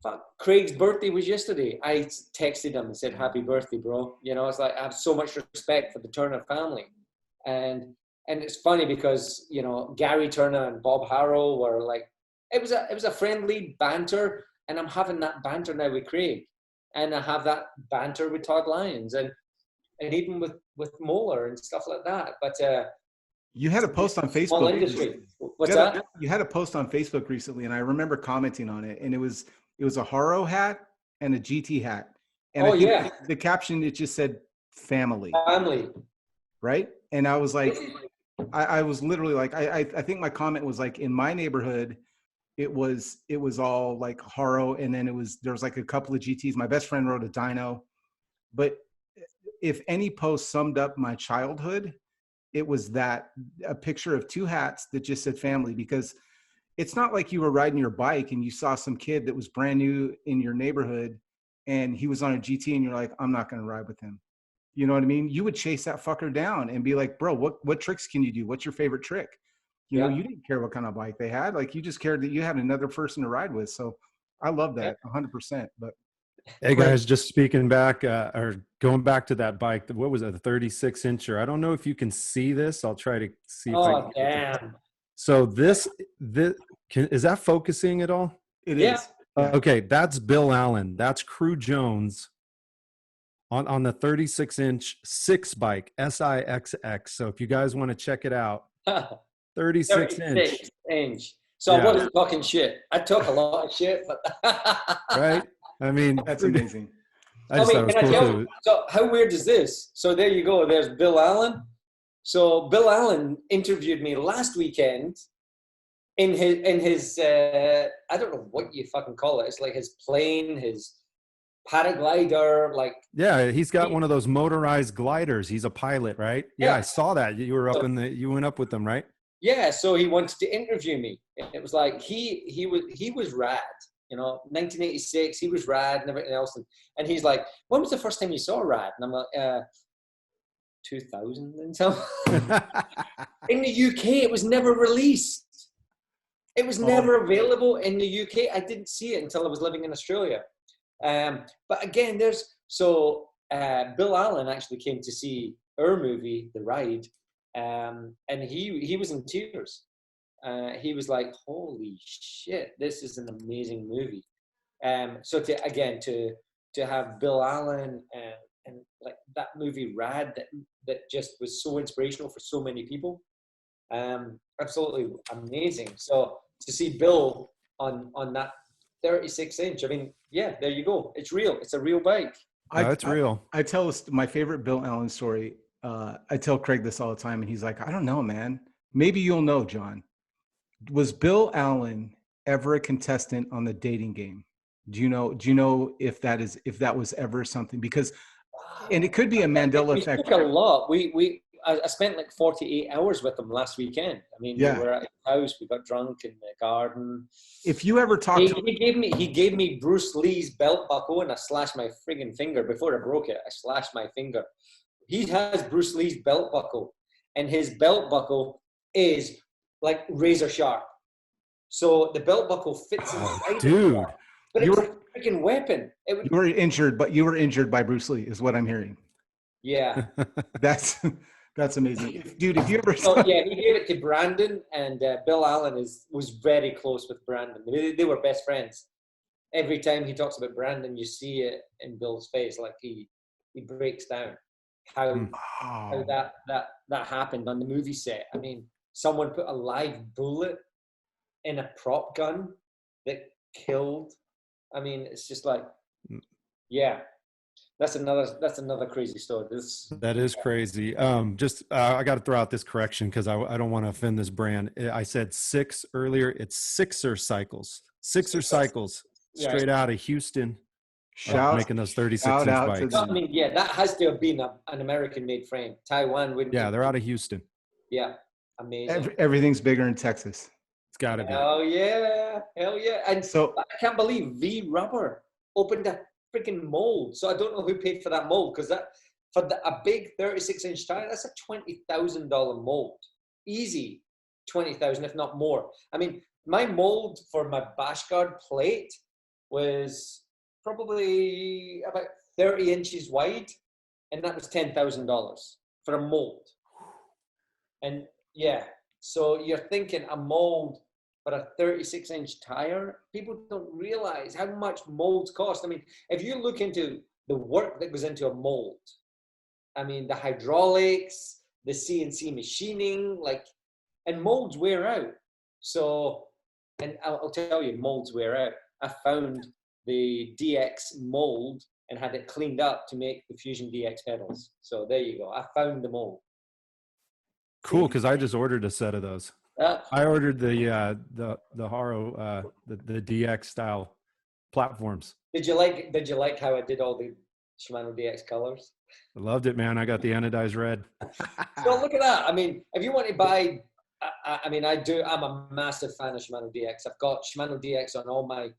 fuck, Craig's birthday was yesterday. I texted him and said, happy birthday, bro. You know, it's like, I have so much respect for the Turner family. And it's funny because, you know, Gary Turner and Bob Haro were like, it was a friendly banter, and I'm having that banter now with Craig, and I have that banter with Todd Lyons, and even with Moeller and stuff like that. But you had a post on Facebook. Industry. What's that? You had a post on Facebook recently, and I remember commenting on it, and it was a Haro hat and a GT hat. And I think the caption, it just said family. Family. Right? And I was like, I was literally like, I think my comment was like, in my neighborhood, it was all like Haro, and then there was like a couple of GTs. My best friend rode a dyno, but if any post summed up my childhood, it was a picture of two hats that just said family, because it's not like you were riding your bike and you saw some kid that was brand new in your neighborhood and he was on a GT and you're like, I'm not going to ride with him. You know what I mean? You would chase that fucker down and be like, bro, what tricks can you do? What's your favorite trick? You know, you didn't care what kind of bike they had. Like, you just cared that you had another person to ride with. So I love that 100%. But hey guys, just speaking back or going back to that bike, what was it, a 36 incher? I don't know if you can see this. I'll try to see if I can. Damn. So this is that focusing at all? It is. Yeah. Okay, that's Bill Allen. That's Crew Jones on the 36-inch 6 bike, SIXX. So if you guys want to check it out, 36 inch. So I wasn't talking shit. I talk a lot of shit, but right? I mean, that's amazing. I just thought it was cool. So how weird is this? So there you go. There's Bill Allen. So Bill Allen interviewed me last weekend in his I don't know what you fucking call it. It's like his plane, his paraglider, like. Yeah, he's got one of those motorized gliders. He's a pilot, right? Yeah, I saw that. You were up you went up with them, right? Yeah, so he wanted to interview me. It was like he was rad. You know, 1986, he was rad and everything else. And he's like, when was the first time you saw rad? And I'm like, 2000 and something. In the UK, it was never released. It was never available in the UK. I didn't see it until I was living in Australia. But again, Bill Allen actually came to see our movie, The Ride, and he was in tears. He was like, holy shit, this is an amazing movie. So to have Bill Allen and like that movie Rad that just was so inspirational for so many people, absolutely amazing. So to see Bill on that 36 inch, I mean, yeah, there you go. It's real. It's a real bike. It's real. I tell my favorite Bill Allen story. I tell Craig this all the time, and he's like, I don't know, man. Maybe you'll know, John. Was Bill Allen ever a contestant on the dating game? Do you know if that was ever something? Because, and it could be a Mandela effect. We took a lot. I spent like 48 hours with him last weekend. I mean, we were at his house. We got drunk in the garden. If you ever talked to him, he gave me Bruce Lee's belt buckle, and I slashed my friggin' finger before I broke it. I slashed my finger. He has Bruce Lee's belt buckle, and his belt buckle is like razor sharp. So the belt buckle fits inside. Dude, but it's a freaking weapon. You were injured by Bruce Lee, is what I'm hearing. Yeah. That's amazing. Dude, if you ever he gave it to Brandon, and Bill Allen was very close with Brandon. They were best friends. Every time he talks about Brandon, you see it in Bill's face, like he breaks down how that happened on the movie set. I mean, someone put a live bullet in a prop gun that killed. I mean, it's just like, yeah. That's another crazy story. That is crazy. I got to throw out this correction because I don't want to offend this brand. I said 6 earlier. It's Sixer Cycles. Sixer Cycles, straight out of Houston. Making those 36-inch bikes. I mean, yeah, that has to have been an American-made frame. Taiwan wouldn't. Yeah, they're out of Houston. Yeah, amazing. Everything's bigger in Texas. It's got to be. Hell yeah. And so I can't believe V Rubber opened a freaking mold. So I don't know who paid for that mold, because that for a big 36-inch tire, that's a $20,000 mold. Easy $20,000, if not more. I mean, my mold for my bash guard plate was probably about 30 inches wide, and that was $10,000 for a mold. And yeah, so you're thinking a mold for a 36-inch tire, people don't realize how much molds cost. I mean, if you look into the work that goes into a mold, I mean, the hydraulics, the CNC machining, and molds wear out. So, and I'll tell you, molds wear out. I found the DX mold and had it cleaned up to make the Fusion DX pedals. So there you go. I found the mold. Cool, because I just ordered a set of those. I ordered the Haro the DX style platforms. Did you like how I did all the Shimano DX colors? I loved it, man. I got the anodized red. So look at that. I mean, if you want to buy, I mean, I'm a massive fan of Shimano DX. I've got Shimano DX on all my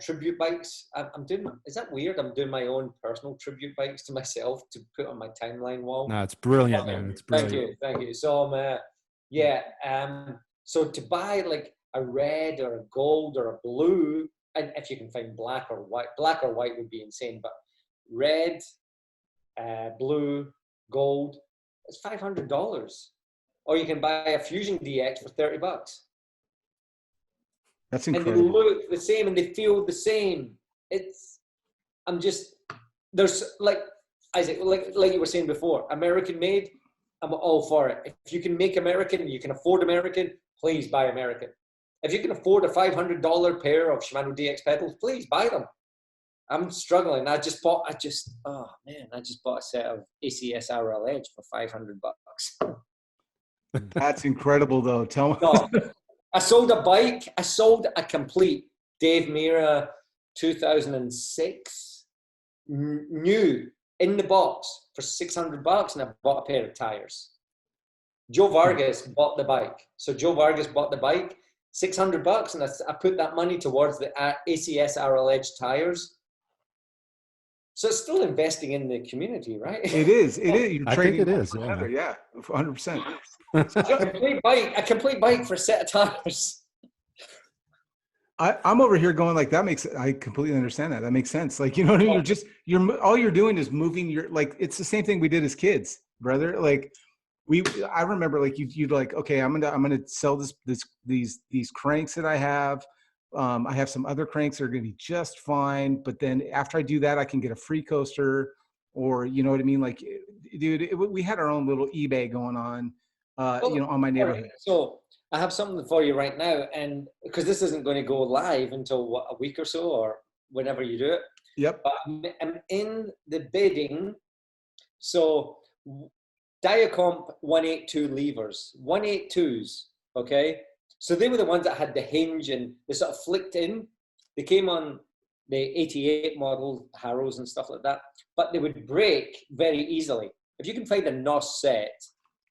tribute bikes. I'm doing. Is that weird? I'm doing my own personal tribute bikes to myself to put on my timeline wall. No, it's brilliant, man. It's brilliant. Thank you. So so to buy like a red or a gold or a blue, and if you can find black or white would be insane. But red, blue, gold, it's $500. Or you can buy a Fusion DX for $30. That's incredible. And they look the same and they feel the same. There's like Isaac, like you were saying before, American made, I'm all for it. If you can make American, you can afford American, please buy American. If you can afford a $500 pair of Shimano DX pedals, please buy them. I'm struggling. I just bought a set of ACS RL Edge for $500. That's incredible, though. Tell me. No, I sold a bike. I sold a complete Dave Mira 2006 new in the box for $600, and I bought a pair of tires. Joe Vargas bought the bike. So Joe Vargas bought the bike, $600, and I put that money towards the ACS RL Edge tires. So it's still investing in the community, right? It is. You're I think it is. Yeah, 100%. A complete bike for a set of tires. I'm over here going like I completely understand that. That makes sense. Like, you know what I mean? All you're doing is moving it's the same thing we did as kids, brother. Like I remember like you'd like, okay, I'm going to sell these cranks that I have. I have some other cranks that are going to be just fine. But then after I do that, I can get a free coaster, or, you know what I mean? Like, dude, we had our own little eBay going on, on my neighborhood. So I have something for you right now. And because this isn't going to go live until a week or so, or whenever you do it. Yep. But I'm in the bidding. So Diacomp 182 levers, 182s. Okay. So they were the ones that had the hinge and they sort of flicked in. They came on the 88 model Haros and stuff like that, but they would break very easily. If you can find a NOS set,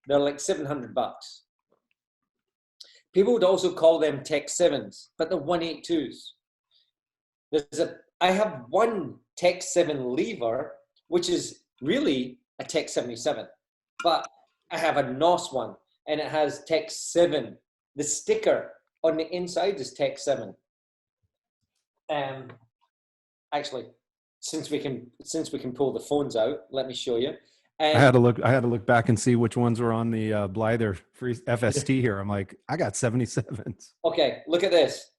they're like $700. People would also call them Tech 7s, but they're 182s. I have one Tech 7 lever, which is really a Tech 77, but I have a NOS one and it has Tech 7. The sticker on the inside is Tech 7. Actually, since we can pull the phones out, let me show you. I had to look back and see which ones were on the Blyther free FST here. I'm like, I got 77s. Okay, look at this.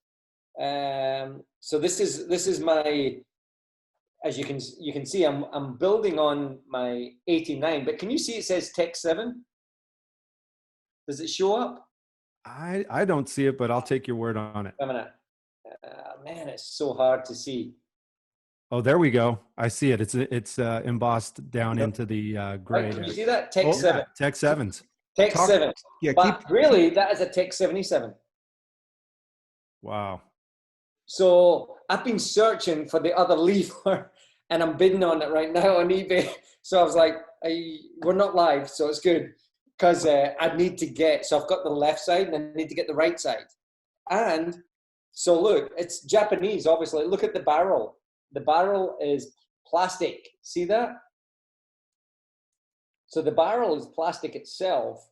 So this is my, as you can see, I'm building on my 89, but can you see it says Tech 7? Does it show up? I don't see it, but I'll take your word on it. I'm gonna, man, it's so hard to see. Oh, there we go. I see it. It's embossed down into the gray. Right, can you see that? Tech 7. Yeah, Tech 7s. Tech 7. Yeah, but really, that is a Tech 77. Wow. So I've been searching for the other lever, and I'm bidding on it right now on eBay. So I was like, we're not live, so it's good. Because I need to so I've got the left side and I need to get the right side. And so look, it's Japanese, obviously. Look at the barrel. The barrel is plastic. See that? So the barrel is plastic itself.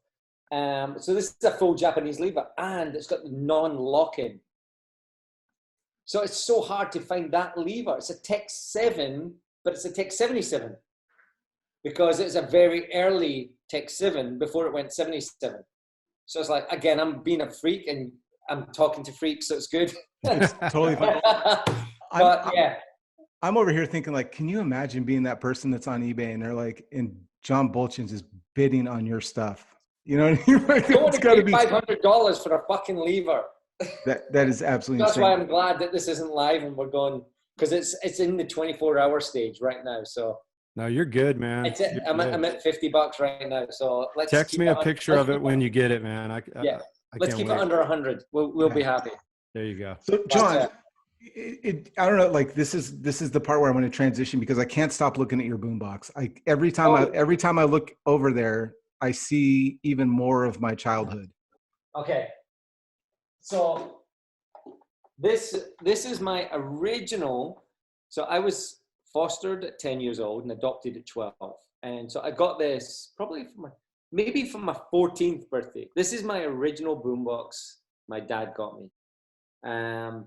So this is a full Japanese lever, and it's got the non-lock-in. So it's so hard to find that lever. It's a Tech 7, but it's a Tech 77. Because it's a very early Tech 7 before it went 77. So it's like, again, I'm being a freak and I'm talking to freaks, so it's good. It's totally fine. I'm over here thinking like, can you imagine being that person that's on eBay and they're like, and John Buultjens is bidding on your stuff? You know what I mean? Like, I don't want to pay $500 for a fucking lever. That is absolutely That's insane. why I'm glad that this isn't live and we're going, because it's in the 24-hour stage right now. So no, you're good, man. I'm at $50 right now. So let's text me a picture of it when you get it, man. I Let's keep it under 100. We'll be happy. There you go. So John, I don't know, like this is the part where I'm going to transition because I can't stop looking at your boombox. Every time I look over there, I see even more of my childhood. Okay. So this is my original. So I was fostered at 10 years old and adopted at 12. And so I got this probably from my 14th birthday. This is my original boombox my dad got me. And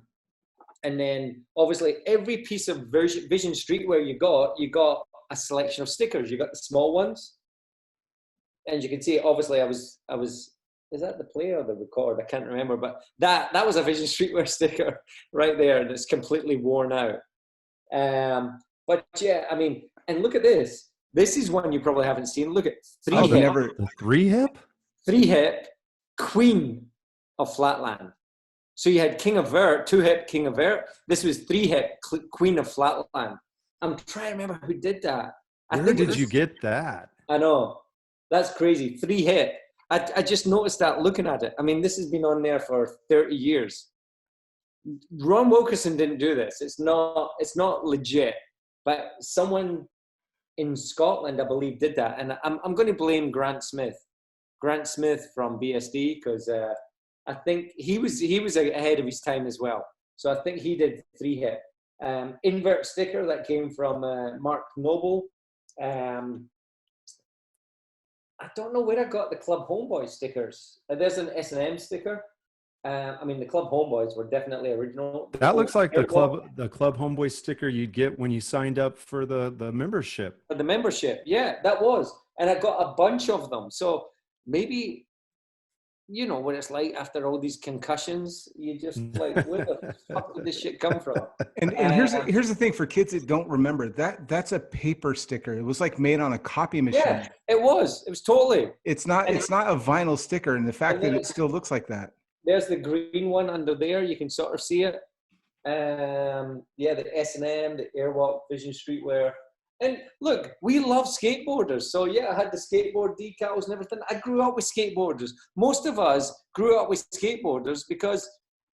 then obviously every piece of Vision Streetwear you got a selection of stickers. You got the small ones. And you can see, obviously I was, is that the play or the record? I can't remember, but that was a Vision Streetwear sticker right there. And it's completely worn out. But yeah, I mean, and look at this. This is one you probably haven't seen. Look at the 3-hip? 3-hip Queen of Flatland. So you had King of Vert, 2-hip King of Vert. This was 3-hip Queen of Flatland. I'm trying to remember who did that. Where did you get that? I know. That's crazy. 3-hip. I just noticed that looking at it. I mean, this has been on there for 30 years. Ron Wilkerson didn't do this. It's not legit. But someone in Scotland, I believe, did that. And I'm going to blame Grant Smith. Grant Smith from BSD, because I think he was ahead of his time as well. So I think he did 3-hip. Invert sticker that came from Mark Noble. I don't know where I got the Club Homeboy stickers. There's an S&M sticker. I mean, the Club Homeboys were definitely original. That looks like the Club Homeboy sticker you'd get when you signed up for the membership. For the membership, yeah, that was. And I got a bunch of them. So maybe, you know what it's like after all these concussions, you just like, where the fuck did this shit come from? And here's the thing for kids that don't remember, that's a paper sticker. It was like made on a copy machine. Yeah, it was totally. It's not a vinyl sticker, and the fact that it still looks like that. There's the green one under there. You can sort of see it. Yeah, the S&M, the Airwalk Vision Streetwear. And look, we love skateboarders. So yeah, I had the skateboard decals and everything. I grew up with skateboarders. Most of us grew up with skateboarders because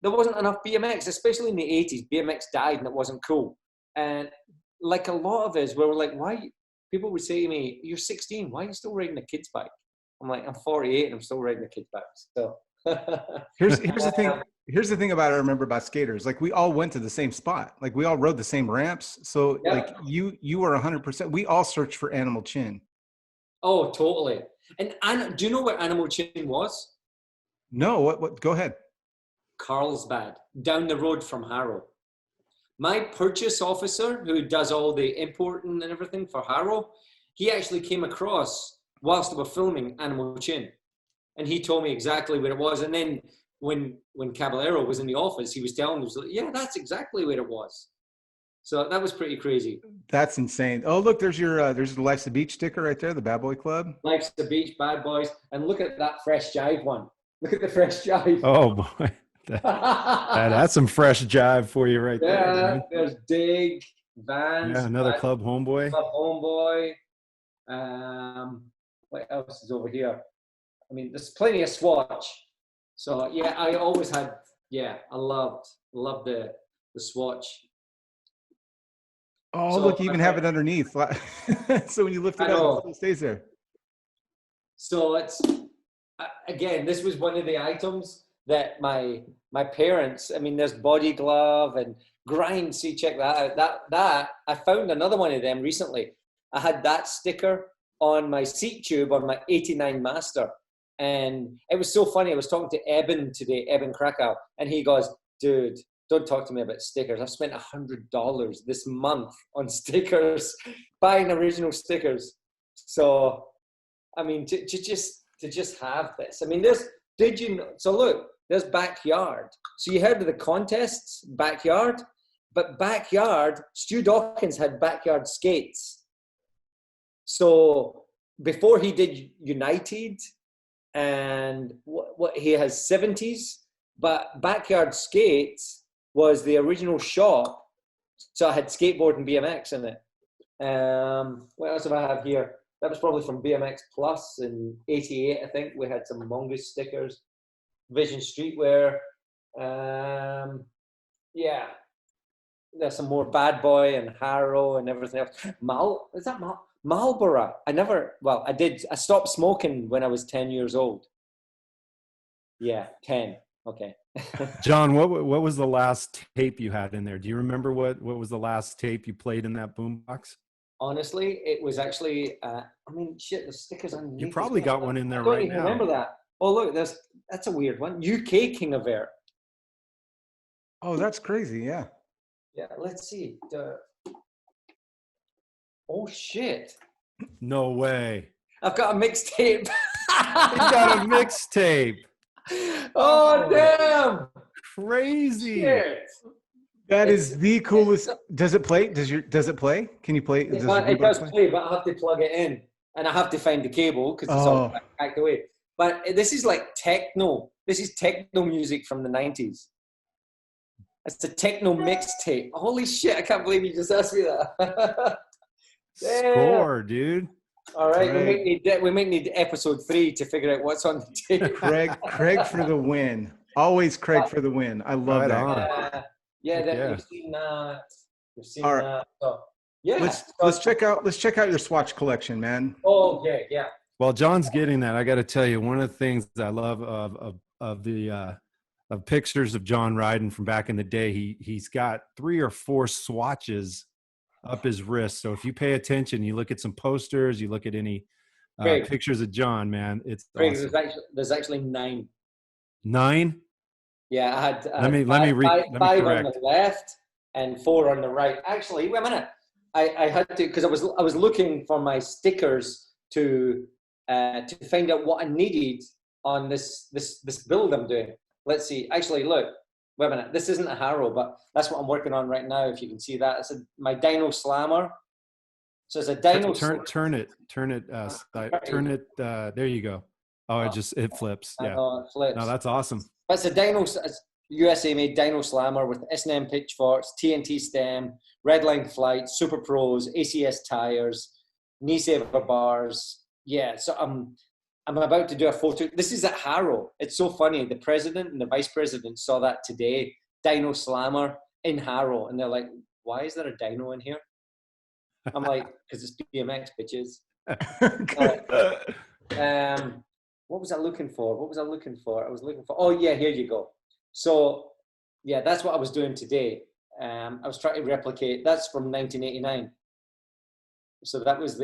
there wasn't enough BMX, especially in the 80s. BMX died and it wasn't cool. And like a lot of us, we were like, why? People would say to me, you're 16, why are you still riding a kid's bike? I'm like, I'm 48 and I'm still riding a kid's bike. So here's the thing. Here's the thing I remember about skaters. Like, we all went to the same spot. Like, we all rode the same ramps. So yeah. Like you were 100%. We all searched for Animal Chin. Oh, totally. And do you know where Animal Chin was? No. What? Go ahead. Carlsbad, down the road from Haro. My purchase officer, who does all the importing and everything for Haro, he actually came across whilst they were filming Animal Chin. And he told me exactly where it was. And then when Caballero was in the office, he was telling me, he was like, yeah, that's exactly where it was. So that was pretty crazy. That's insane. Oh, look, there's the Life's the Beach sticker right there, the Bad Boy Club. Life's the Beach, Bad Boys. And look at that Fresh Jive one. Look at the Fresh Jive. Oh, boy. That's some fresh jive for you right there. Yeah, man. There's Dig, Vans. Yeah, another Club Homeboy. Club Homeboy. What else is over here? I mean, there's plenty of Swatch. So yeah, I always had, I loved the Swatch. Oh, so, look, you even have it underneath. So when you lift it up, it stays there. So it's, again, this was one of the items that my parents, I mean, there's Body Glove and Grind. See, check that out. That I found another one of them recently. I had that sticker on my seat tube on my 89 Master. And it was so funny. I was talking to Eben today, Eben Krakow, and he goes, dude, don't talk to me about stickers. I've spent $100 this month on stickers, buying original stickers. So, I mean, to just have this. I mean, so look, there's Backyard. So you heard of the contests, Backyard, but Backyard, Stu Dawkins had Backyard skates. So before he did United, and what he has 70s, but Backyard Skates was the original shop. So I had skateboard and BMX in it. What else have I have here? That was probably from BMX Plus in '88, I think. We had some Mongoose stickers. Vision Streetwear. Yeah, there's some more Bad Boy and Haro and everything else. Is that Marlboro? I stopped smoking when I was 10 years old. Yeah, 10. Okay. John, what was the last tape you had in there? Do you remember what was the last tape you played in that boombox? Honestly, it was actually, the stickers underneath. You probably got one in there right now. I don't even remember that. Oh, look, that's a weird one. UK King of Air. Oh, that's crazy. Yeah. Yeah, let's see. Oh, shit. No way. I've got a mixtape. You got a mixtape. Oh, damn. Crazy. Shit. That is the coolest. Does it play? Does it play? Can you play? It does play, but I have to plug it in. And I have to find the cable because it's all packed away. But this is like techno. This is techno music from the 90s. It's a techno mixtape. Holy shit, I can't believe you just asked me that. Score, dude. All right, we might need episode 3 to figure out what's on the tape. Craig for the win. Always Craig for the win. I love that. You've seen that. You've seen that. So, yeah. Let's check out your Swatch collection, man. Oh, yeah. While John's getting that, I got to tell you, one of the things that I love of pictures of John riding from back in the day, he's got 3 or 4 swatches up his wrist. So if you pay attention, you look at some posters, you look at any pictures of John, man, it's awesome. There's actually 9. 9? Yeah, I had five on the left and 4 on the right. Actually, wait a minute. I had to, because I was looking for my stickers to find out what I needed on this build I'm doing. Let's see. Actually, look. Wait a minute. This isn't a Haro, but that's what I'm working on right now. If you can see that, it's my Dyno Slammer. So it's a Dyno. Turn it. There you go. Oh, it flips. Yeah. It flips. No, that's awesome. It's a USA made Dyno Slammer with S&M pitchforks, TNT stem, Redline flight, Super Pros, ACS tires, knee saver bars. Yeah. So I'm about to do a photo. This is at Haro. It's so funny. The president and the vice president saw that today. Dyno Slammer in Haro. And they're like, why is there a dyno in here? I'm like, because it's BMX, bitches. What was I looking for? Oh, yeah, here you go. So, yeah, that's what I was doing today. I was trying to replicate. That's from 1989. So that was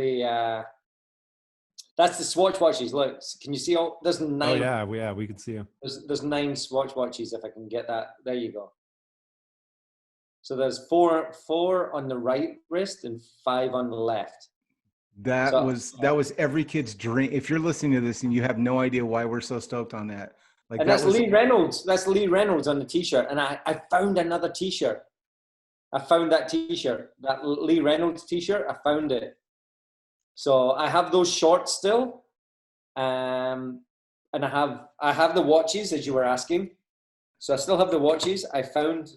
that's the Swatch watches. Look, can you see all? There's 9. Oh yeah, we can see them. There's 9 Swatch watches if I can get that. There you go. So there's 4 on the right wrist and 5 on the left. That was every kid's dream. If you're listening to this and you have no idea why we're so stoked on that, that's Lee Reynolds. That's Lee Reynolds on the T-shirt. And I found another T-shirt. I found that T-shirt, that Lee Reynolds T-shirt. I found it. So I have those shorts still, and I have the watches as you were asking. So I still have the watches. I found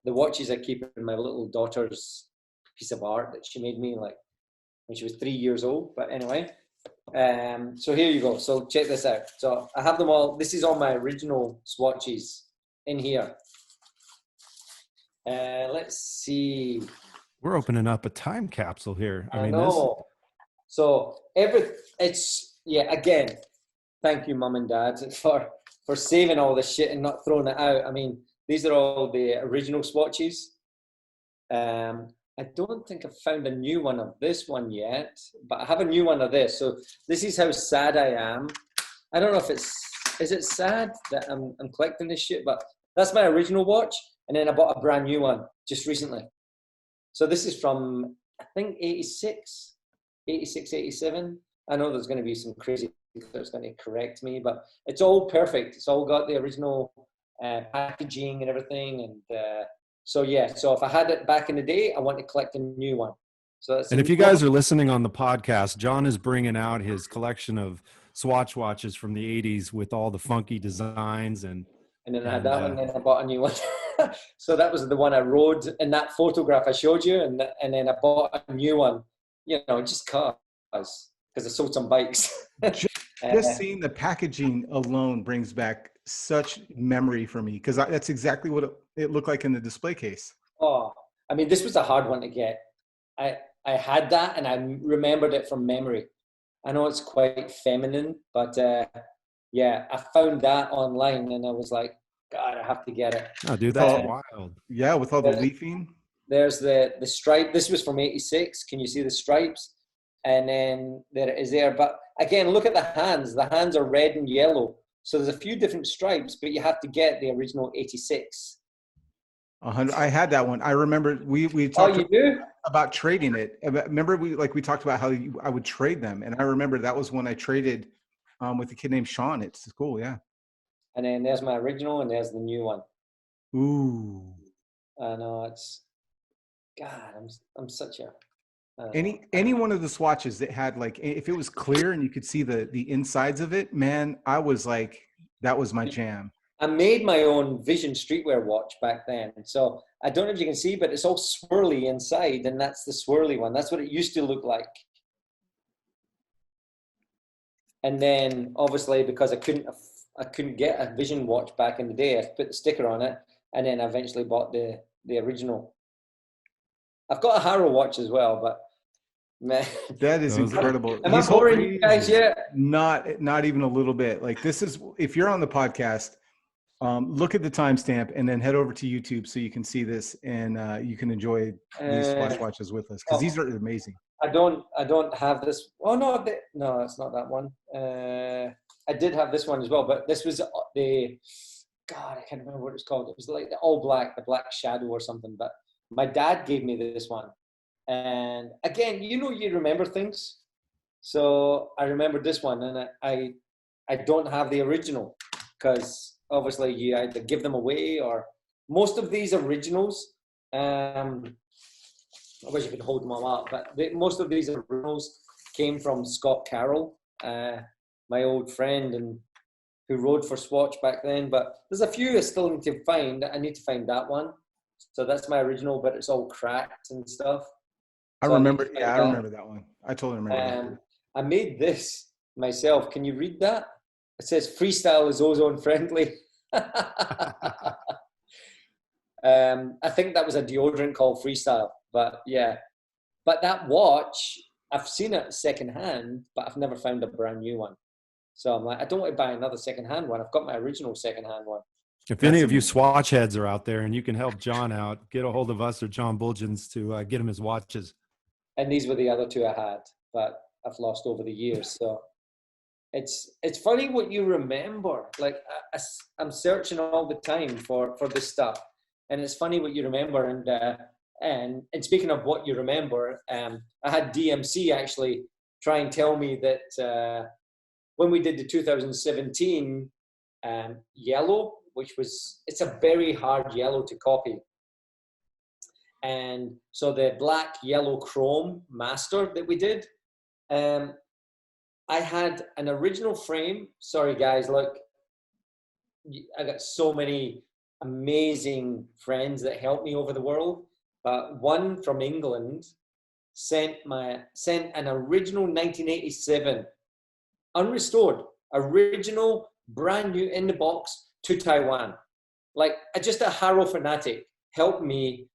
the watches I keep in my little daughter's piece of art that she made me like when she was 3 years old. But anyway, so here you go. So check this out. So I have them all. This is all my original swatches in here. Let's see. We're opening up a time capsule here. I know. So again, thank you, Mum and Dad, for saving all this shit and not throwing it out. I mean, these are all the original swatches. I don't think I've found a new one of this one yet, but I have a new one of this. So this is how sad I am. I don't know if is it sad that I'm collecting this shit, but that's my original watch. And then I bought a brand new one just recently. So this is from, I think, 86, 87. I know there's going to be some crazy that's going to correct me, but it's all perfect. It's all got the original packaging and everything. And so if I had it back in the day, I want to collect a new one. So and if you guys are listening on the podcast, John is bringing out his collection of Swatch watches from the 80s with all the funky designs. And then I had that one, and then I bought a new one. So that was the one I rode in that photograph I showed you. And then I bought a new one, just because I sold some bikes. Just seeing the packaging alone brings back such memory for me, because that's exactly what it looked like in the display case. Oh, I mean, this was a hard one to get. I had that and I remembered it from memory. I know it's quite feminine, but yeah, I found that online and I was like, God, I have to get it. Oh, dude, that's wild. Yeah, with all the leafing. There's the stripe. This was from '86. Can you see the stripes? And then there is there. But again, look at the hands. The hands are red and yellow. So there's a few different stripes, but you have to get the original '86. 100. I had that one. I remember we talked about trading it. Remember we talked about how I would trade them, and I remember that was when I traded with a kid named Sean at school. Yeah. And then there's my original, and there's the new one. Ooh. I know it's. God, I'm such a. Any one of the swatches that had, like, if it was clear and you could see the insides of it, man, I was like, that was my jam. I made my own Vision streetwear watch back then. So I don't know if you can see, but it's all swirly inside, and that's the swirly one. That's what it used to look like. And then obviously because I couldn't get a Vision watch back in the day, I put the sticker on it, and then I eventually bought the original. I've got a Haro watch as well, but man, that is incredible. Am I boring you guys yet? Not even a little bit. Like, this is, if you're on the podcast, look at the timestamp and then head over to YouTube so you can see this, and you can enjoy these watches with us, because these are amazing. I don't have this. Oh no, no, it's not that one. I did have this one as well, but this was the. God, I can't remember what it's called. It was like the all black, the Black Shadow or something. But my dad gave me this one, and again, you remember things. So I remember this one, and I don't have the original, because obviously you either give them away, or most of these originals. I wish I could hold them all up, but most of these originals came from Scott Carroll, my old friend, and who rode for Swatch back then. But there's a few I still need to find. I need to find that one. So that's my original, but it's all cracked and stuff. I remember that one. I totally remember that. I made this myself. Can you read that? It says freestyle is ozone friendly. I think that was a deodorant called Freestyle, but yeah. But that watch, I've seen it secondhand, but I've never found a brand new one. So I'm like, I don't want to buy another secondhand one. I've got my original secondhand one. If any of you Swatch heads are out there and you can help John out, get a hold of us or John Buultjens to get him his watches. And these were the other two I had, but I've lost over the years. So it's funny what you remember. Like I'm searching all the time for this stuff, and it's funny what you remember. And speaking of what you remember, I had DMC actually try and tell me that when we did the 2017 yellow, which it's a very hard yellow to copy. And so the black, yellow, chrome master that we did, I had an original frame. Sorry, guys, look, I got so many amazing friends that helped me over the world. But one from England sent an original 1987, unrestored, original, brand new in the box to Taiwan. Like, just a Haro fanatic helped me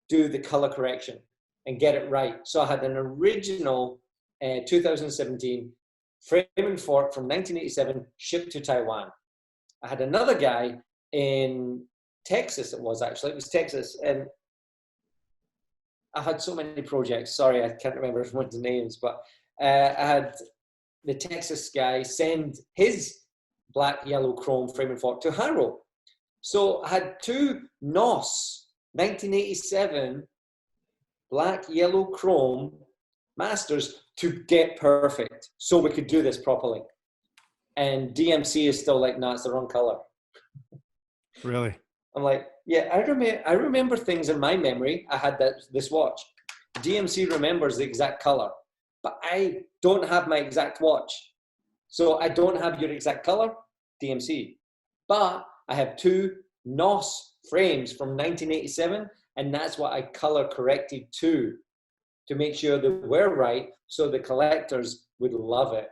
do the color correction and get it right. So I had an original 2017 frame and fork from 1987 shipped to Taiwan. I had another guy in Texas, it was Texas, and I had so many projects. Sorry, I can't remember everyone's names, but I had the Texas guy send his black, yellow, chrome frame and fork to Haro. So I had two NOS 1987 black, yellow, chrome masters to get perfect so we could do this properly. And DMC is still like, no, it's the wrong color. Really? I'm like, yeah, I remember things in my memory. I had this watch. DMC remembers the exact color, but I don't have my exact watch. So I don't have your exact color, DMC. But I have two NOS frames from 1987, and that's what I color corrected to make sure they were right, so the collectors would love it.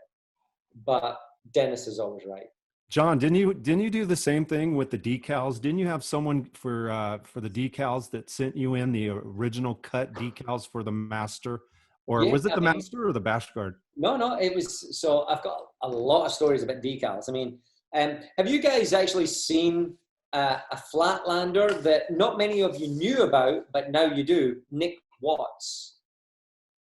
but Dennis is always right. John, didn't you do the same thing with the decals? Didn't you have someone for the decals that sent you in the original cut decals for the Master, or Yeah, was it I the mean, Master or the Bash Guard? no, it was. So I've got a lot of stories about decals. I mean, have you guys actually seen a Flatlander that not many of you knew about, but now you do? Nick Watts.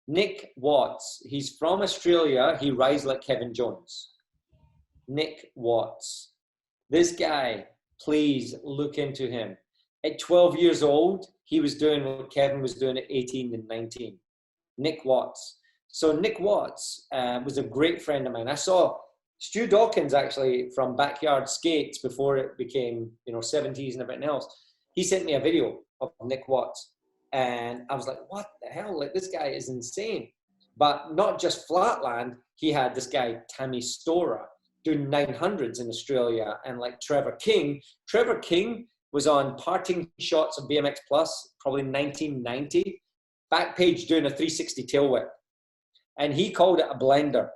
Nick Watts. He's from Australia. He rides like Kevin Jones. Nick Watts. This guy, please look into him. At 12 years old, he was doing what Kevin was doing at 18 and 19. Nick Watts. So Nick Watts was a great friend of mine. I saw Stu Dawkins actually from Backyard Skates before it became, 70s and everything else. He sent me a video of Nick Watts. And I was like, what the hell? Like, this guy is insane. But not just Flatland. He had this guy, Tammy Stora, doing 900s in Australia, and like Trevor King. Trevor King was on parting shots of BMX Plus, probably 1990, back page doing a 360 tail whip. And he called it a blender.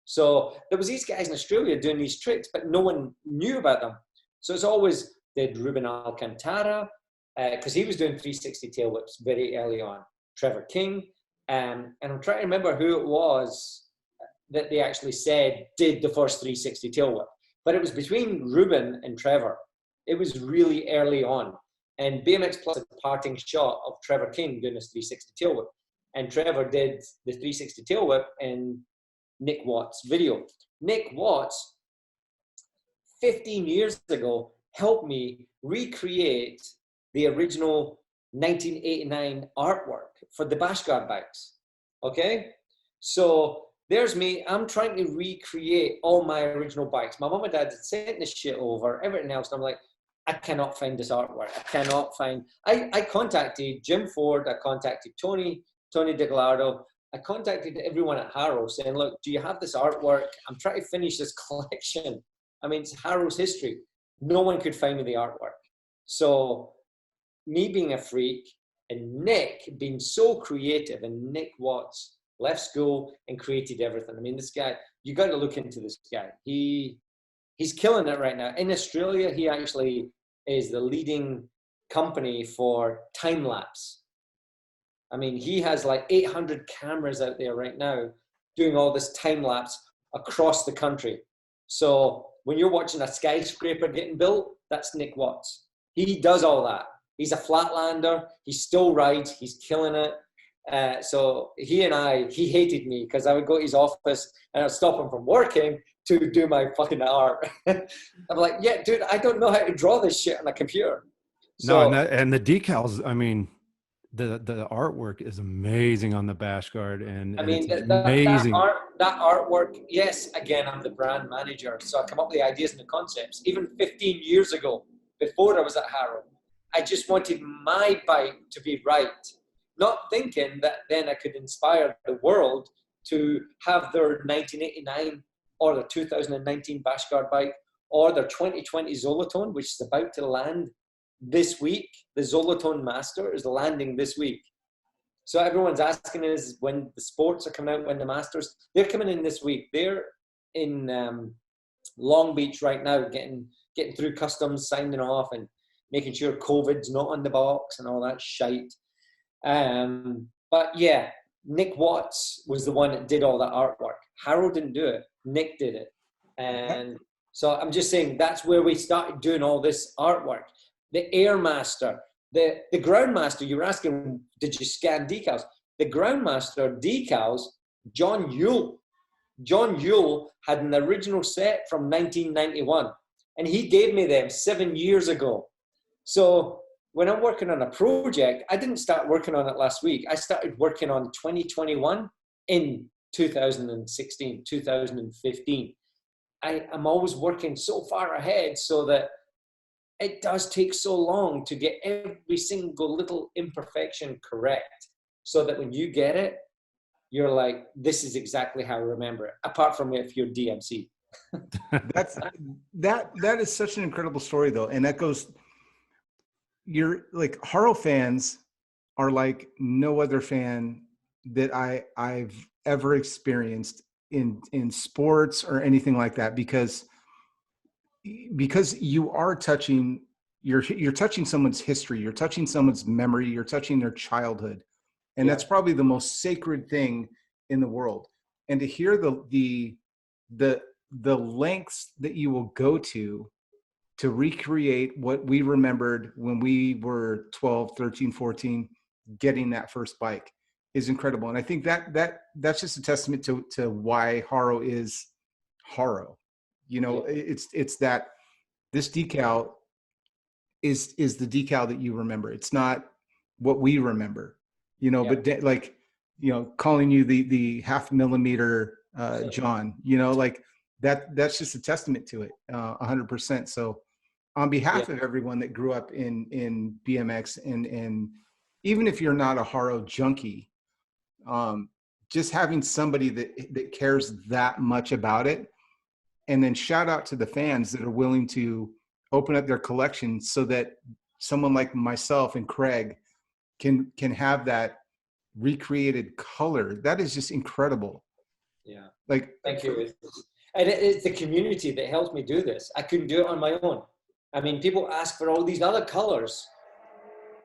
So there was these guys in Australia doing these tricks, but no one knew about them. So it's always did Ruben Alcantara, because he was doing 360 tail whips very early on. Trevor King, and I'm trying to remember who it was that they actually said did the first 360 tail whip. But it was between Ruben and Trevor. It was really early on. And BMX Plus had a parting shot of Trevor King doing this 360 tail whip. And Trevor did the 360 tail whip in Nick Watts' video. Nick Watts, 15 years ago, helped me recreate the original 1989 artwork for the Bash Guard bikes. Okay? So there's me. I'm trying to recreate all my original bikes. My mom and dad sent this shit over, everything else. And I'm like, I cannot find this artwork. I cannot find. I contacted Jim Ford. I contacted Tony DiGilardo. I contacted everyone at Haro saying, look, do you have this artwork? I'm trying to finish this collection. I mean, it's Haro's history. No one could find me the artwork. So me being a freak and Nick being so creative, and Nick Watts left school and created everything. I mean, this guy, you got to look into this guy. He's killing it right now. In Australia, he actually is the leading company for time lapse. I mean, he has like 800 cameras out there right now doing all this time lapse across the country. So when you're watching a skyscraper getting built, that's Nick Watts. He does all that. He's a Flatlander. He still rides. He's killing it. So he hated me because I would go to his office and I'd stop him from working to do my fucking art. I'm like, yeah, dude, I don't know how to draw this shit on a computer. So, No, and the decals, I mean, the artwork is amazing on the Bash Guard, and I mean, it's amazing. that artwork, yes, again, I'm the brand manager, so I come up with the ideas and the concepts. Even 15 years ago, before I was at Haro, I just wanted my bike to be right. Not thinking that then I could inspire the world to have their 1989 or their 2019 Bash Guard bike or their 2020 Zolatone, which is about to land this week. The Zolatone Master is landing this week. So everyone's asking us when the sports are coming out, when the Masters, they're coming in this week. They're in Long Beach right now, getting through customs, signing off and making sure COVID's not on the box and all that shite. But yeah, Nick Watts was the one that did all that artwork. Haro didn't do it. Nick did it. And so I'm just saying that's where we started doing all this artwork. The Airmaster, the Groundmaster, you were asking, did you scan decals? The Groundmaster decals, John Yule had an original set from 1991, and he gave me them 7 years ago. So when I'm working on a project, I didn't start working on it last week. I started working on 2021 in 2016, 2015. I'm always working so far ahead so that it does take so long to get every single little imperfection correct so that when you get it, you're like, this is exactly how I remember it, apart from if you're DMC. That is such an incredible story though. And that goes, you're like, Haro fans are like no other fan that I've ever experienced in sports or anything like that, because you are touching, you're touching someone's history, you're touching someone's memory, you're touching their childhood, and Yeah. that's probably the most sacred thing in the world. And to hear the lengths that you will go to recreate what we remembered when we were 12, 13, 14, getting that first bike is incredible. And I think that's just a testament to why Haro is Haro. You know, it's that this decal is the decal that you remember. It's not what we remember, you know, but like, you know, calling you the 0.5 millimeter John, you know, like that's just a testament to it, 100%. So on behalf of everyone that grew up in BMX, and even if you're not a Haro junkie, just having somebody that cares that much about it, and then shout out to the fans that are willing to open up their collection so that someone like myself and Craig can have that recreated color. That is just incredible. Yeah. Like, thank you. And it's the community that helps me do this. I couldn't do it on my own. I mean, people ask for all these other colors,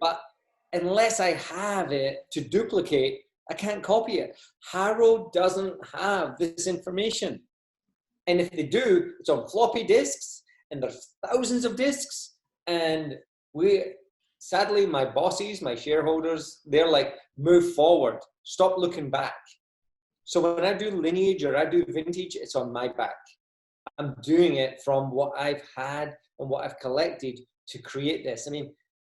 but unless I have it to duplicate, I can't copy it. Haro doesn't have this information. And if they do, it's on floppy disks, and there's thousands of disks. And sadly, my bosses, my shareholders, they're like, move forward, stop looking back. So when I do lineage or I do vintage, it's on my back. I'm doing it from what I've had and what I've collected to create this. I mean,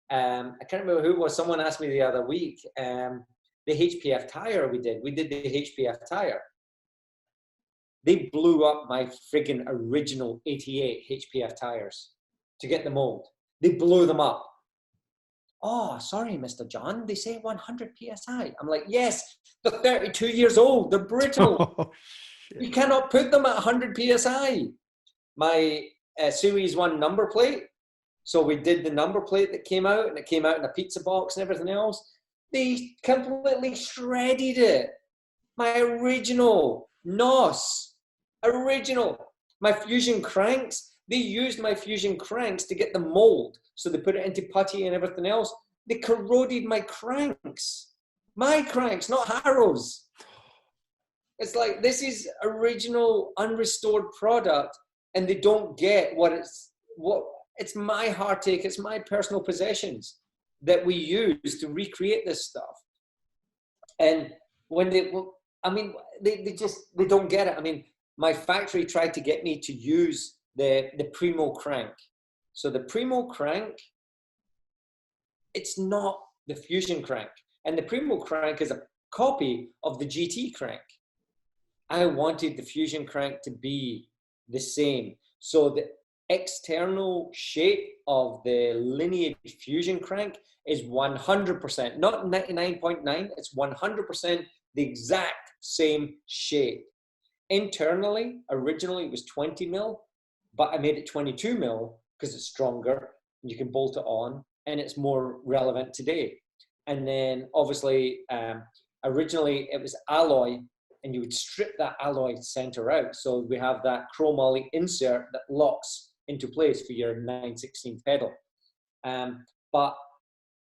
I can't remember who it was. Someone asked me the other week, the HPF tire we did the HPF tire. They blew up my friggin' original 88 HPF tires to get the mold. They blew them up. Oh, sorry, Mr. John, they say 100 PSI. I'm like, yes, they're 32 years old. They're brittle. Oh, you cannot put them at 100 PSI. My Series 1 number plate. So we did the number plate that came out, and it came out in a pizza box and everything else. They completely shredded it. My original NOS, original. My Fusion cranks, they used my Fusion cranks to get the mold. So they put it into putty and everything else. They corroded my cranks. My cranks, not Haro's. It's like, this is original, unrestored product, and they don't get it's my heartache, it's my personal possessions that we use to recreate this stuff. And when they don't get it. I mean, my factory tried to get me to use the Primo crank. So the Primo crank, it's not the Fusion crank. And the Primo crank is a copy of the GT crank. I wanted the Fusion crank to be the same. So the external shape of the lineage Fusion crank is 100%, not 99.9, it's 100% the exact same shape. Internally, originally it was 20 mil, but I made it 22 mil because it's stronger and you can bolt it on, and it's more relevant today. And then obviously, originally it was alloy, and you would strip that alloy center out. So we have that chromoly insert that locks into place for your 9/16 pedal. But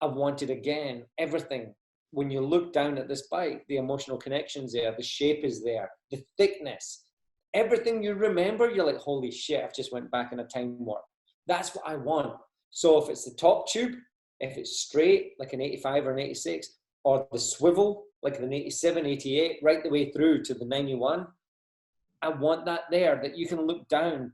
I wanted, again, everything. When you look down at this bike, the emotional connection's there, the shape is there, the thickness, everything you remember, you're like, holy shit, I've just went back in a time warp. That's what I want. So if it's the top tube, if it's straight, like an 85 or an 86, or the swivel, like an 87, 88, right the way through to the 91, I want that there, that you can look down.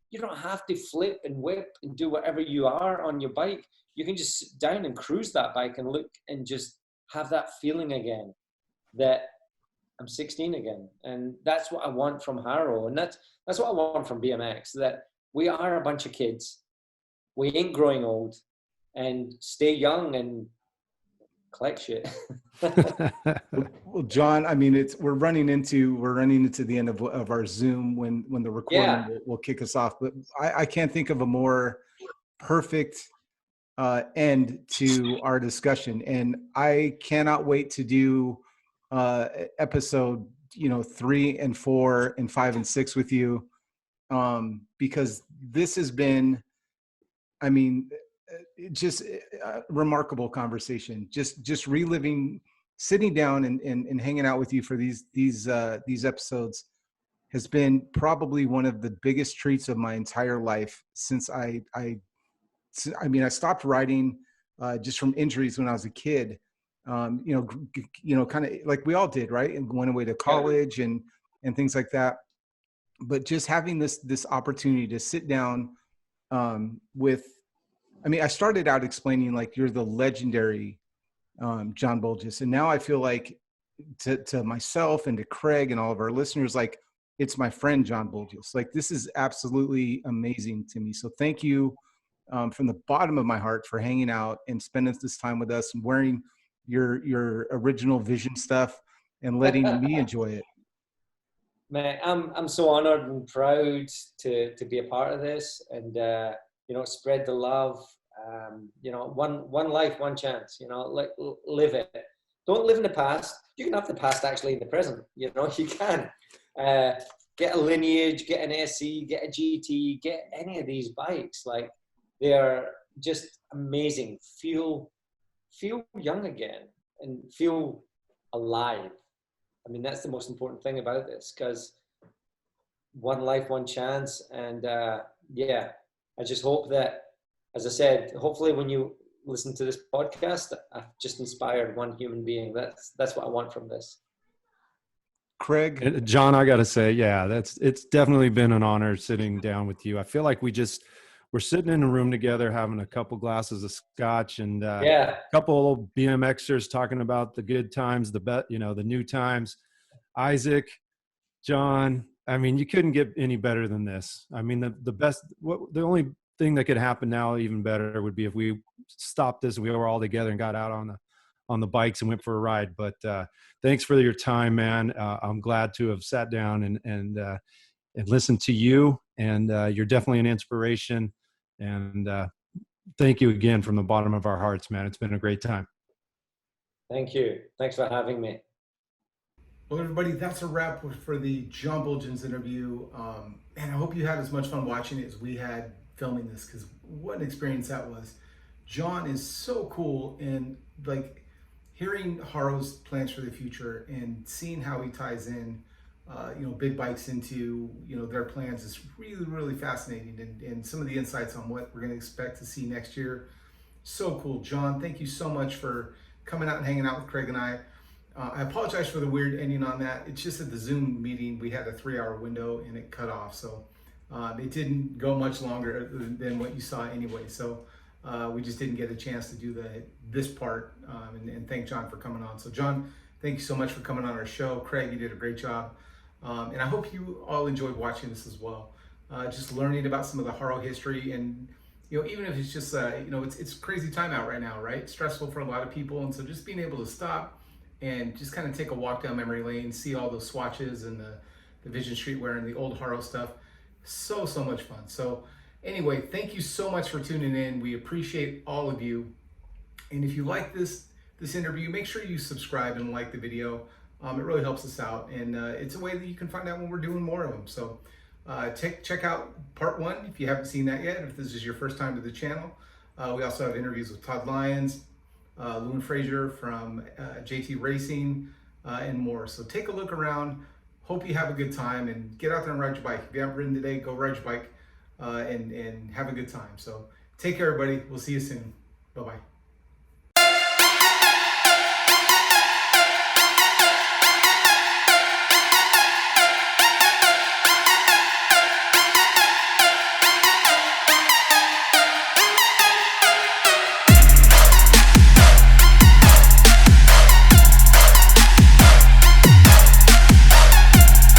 You don't have to flip and whip and do whatever you are on your bike. You can just sit down and cruise that bike and look and just have that feeling again that I'm 16 again. And that's what I want from Haro. And that's what I want from BMX, that we are a bunch of kids. We ain't growing old, and stay young and collect shit. Well, John, I mean, we're running into the end of our Zoom when the recording will kick us off. But I can't think of a more perfect end to our discussion, and I cannot wait to do episode 3 and 4 and 5 and 6 with you, because this has been, I mean, just a remarkable conversation. Just reliving, sitting down and hanging out with you for these episodes has been probably one of the biggest treats of my entire life since I stopped riding just from injuries when I was a kid. Kind of like we all did, right? And went away to college and things like that. But just having this opportunity to sit down with, I started out explaining like you're the legendary John Buultjens, and now I feel like to myself and to Craig and all of our listeners, like it's my friend John Buultjens. Like this is absolutely amazing to me. So thank you from the bottom of my heart for hanging out and spending this time with us and wearing your original Vision stuff and letting me enjoy it. Man, I'm so honored and proud to be a part of this, and spread the love. One life, one chance. Live it. Don't live in the past. You can have the past actually in the present. You can get a Lineage, get an SE, get a GT, get any of these bikes. Like they are just amazing. Feel young again and feel alive. That's the most important thing about this, because one life, one chance. And I just hope that, as I said, hopefully when you listen to this podcast, I've just inspired one human being. That's what I want from this. Craig? John, I got to say, it's definitely been an honor sitting down with you. I feel like we're sitting in a room together, having a couple glasses of scotch and a couple old BMXers talking about the good times, the new times. Isaac, John, you couldn't get any better than this. The only thing that could happen now even better would be if we stopped this and we were all together and got out on the bikes and went for a ride. But thanks for your time, man. I'm glad to have sat down and listened to you, and you're definitely an inspiration. And thank you again from the bottom of our hearts, man. It's been a great time. Thank you. Thanks for having me. Well, everybody, that's a wrap for the John Buultjens interview. And I hope you had as much fun watching it as we had filming this, because what an experience that was. John is so cool, and like hearing Haro's plans for the future and seeing how he ties in big bikes into their plans is really, really fascinating, and some of the insights on what we're going to expect to see next year. So cool. John, thank you so much for coming out and hanging out with Craig and I. I apologize for the weird ending on that. It's just at the Zoom meeting we had a 3-hour window and it cut off, so it didn't go much longer than what you saw anyway. So we just didn't get a chance to do this part, and thank John for coming on. So John, thank you so much for coming on our show. Craig, you did a great job. And I hope you all enjoyed watching this as well. Just learning about some of the Haro history, and even if it's just it's a crazy time out right now, right? Stressful for a lot of people, and so just being able to stop and just kind of take a walk down memory lane, see all those swatches and the Vision streetwear and the old Haro stuff. So much fun. So anyway, thank you so much for tuning in. We appreciate all of you. And if you like this interview, make sure you subscribe and like the video. It really helps us out, and it's a way that you can find out when we're doing more of them. So check out part 1 if you haven't seen that yet, if this is your first time to the channel. We also have interviews with Todd Lyons, Lewin Frazier from JT Racing, and more. So take a look around. Hope you have a good time, and get out there and ride your bike. If you haven't ridden today, go ride your bike and have a good time. So take care, everybody. We'll see you soon. Bye-bye.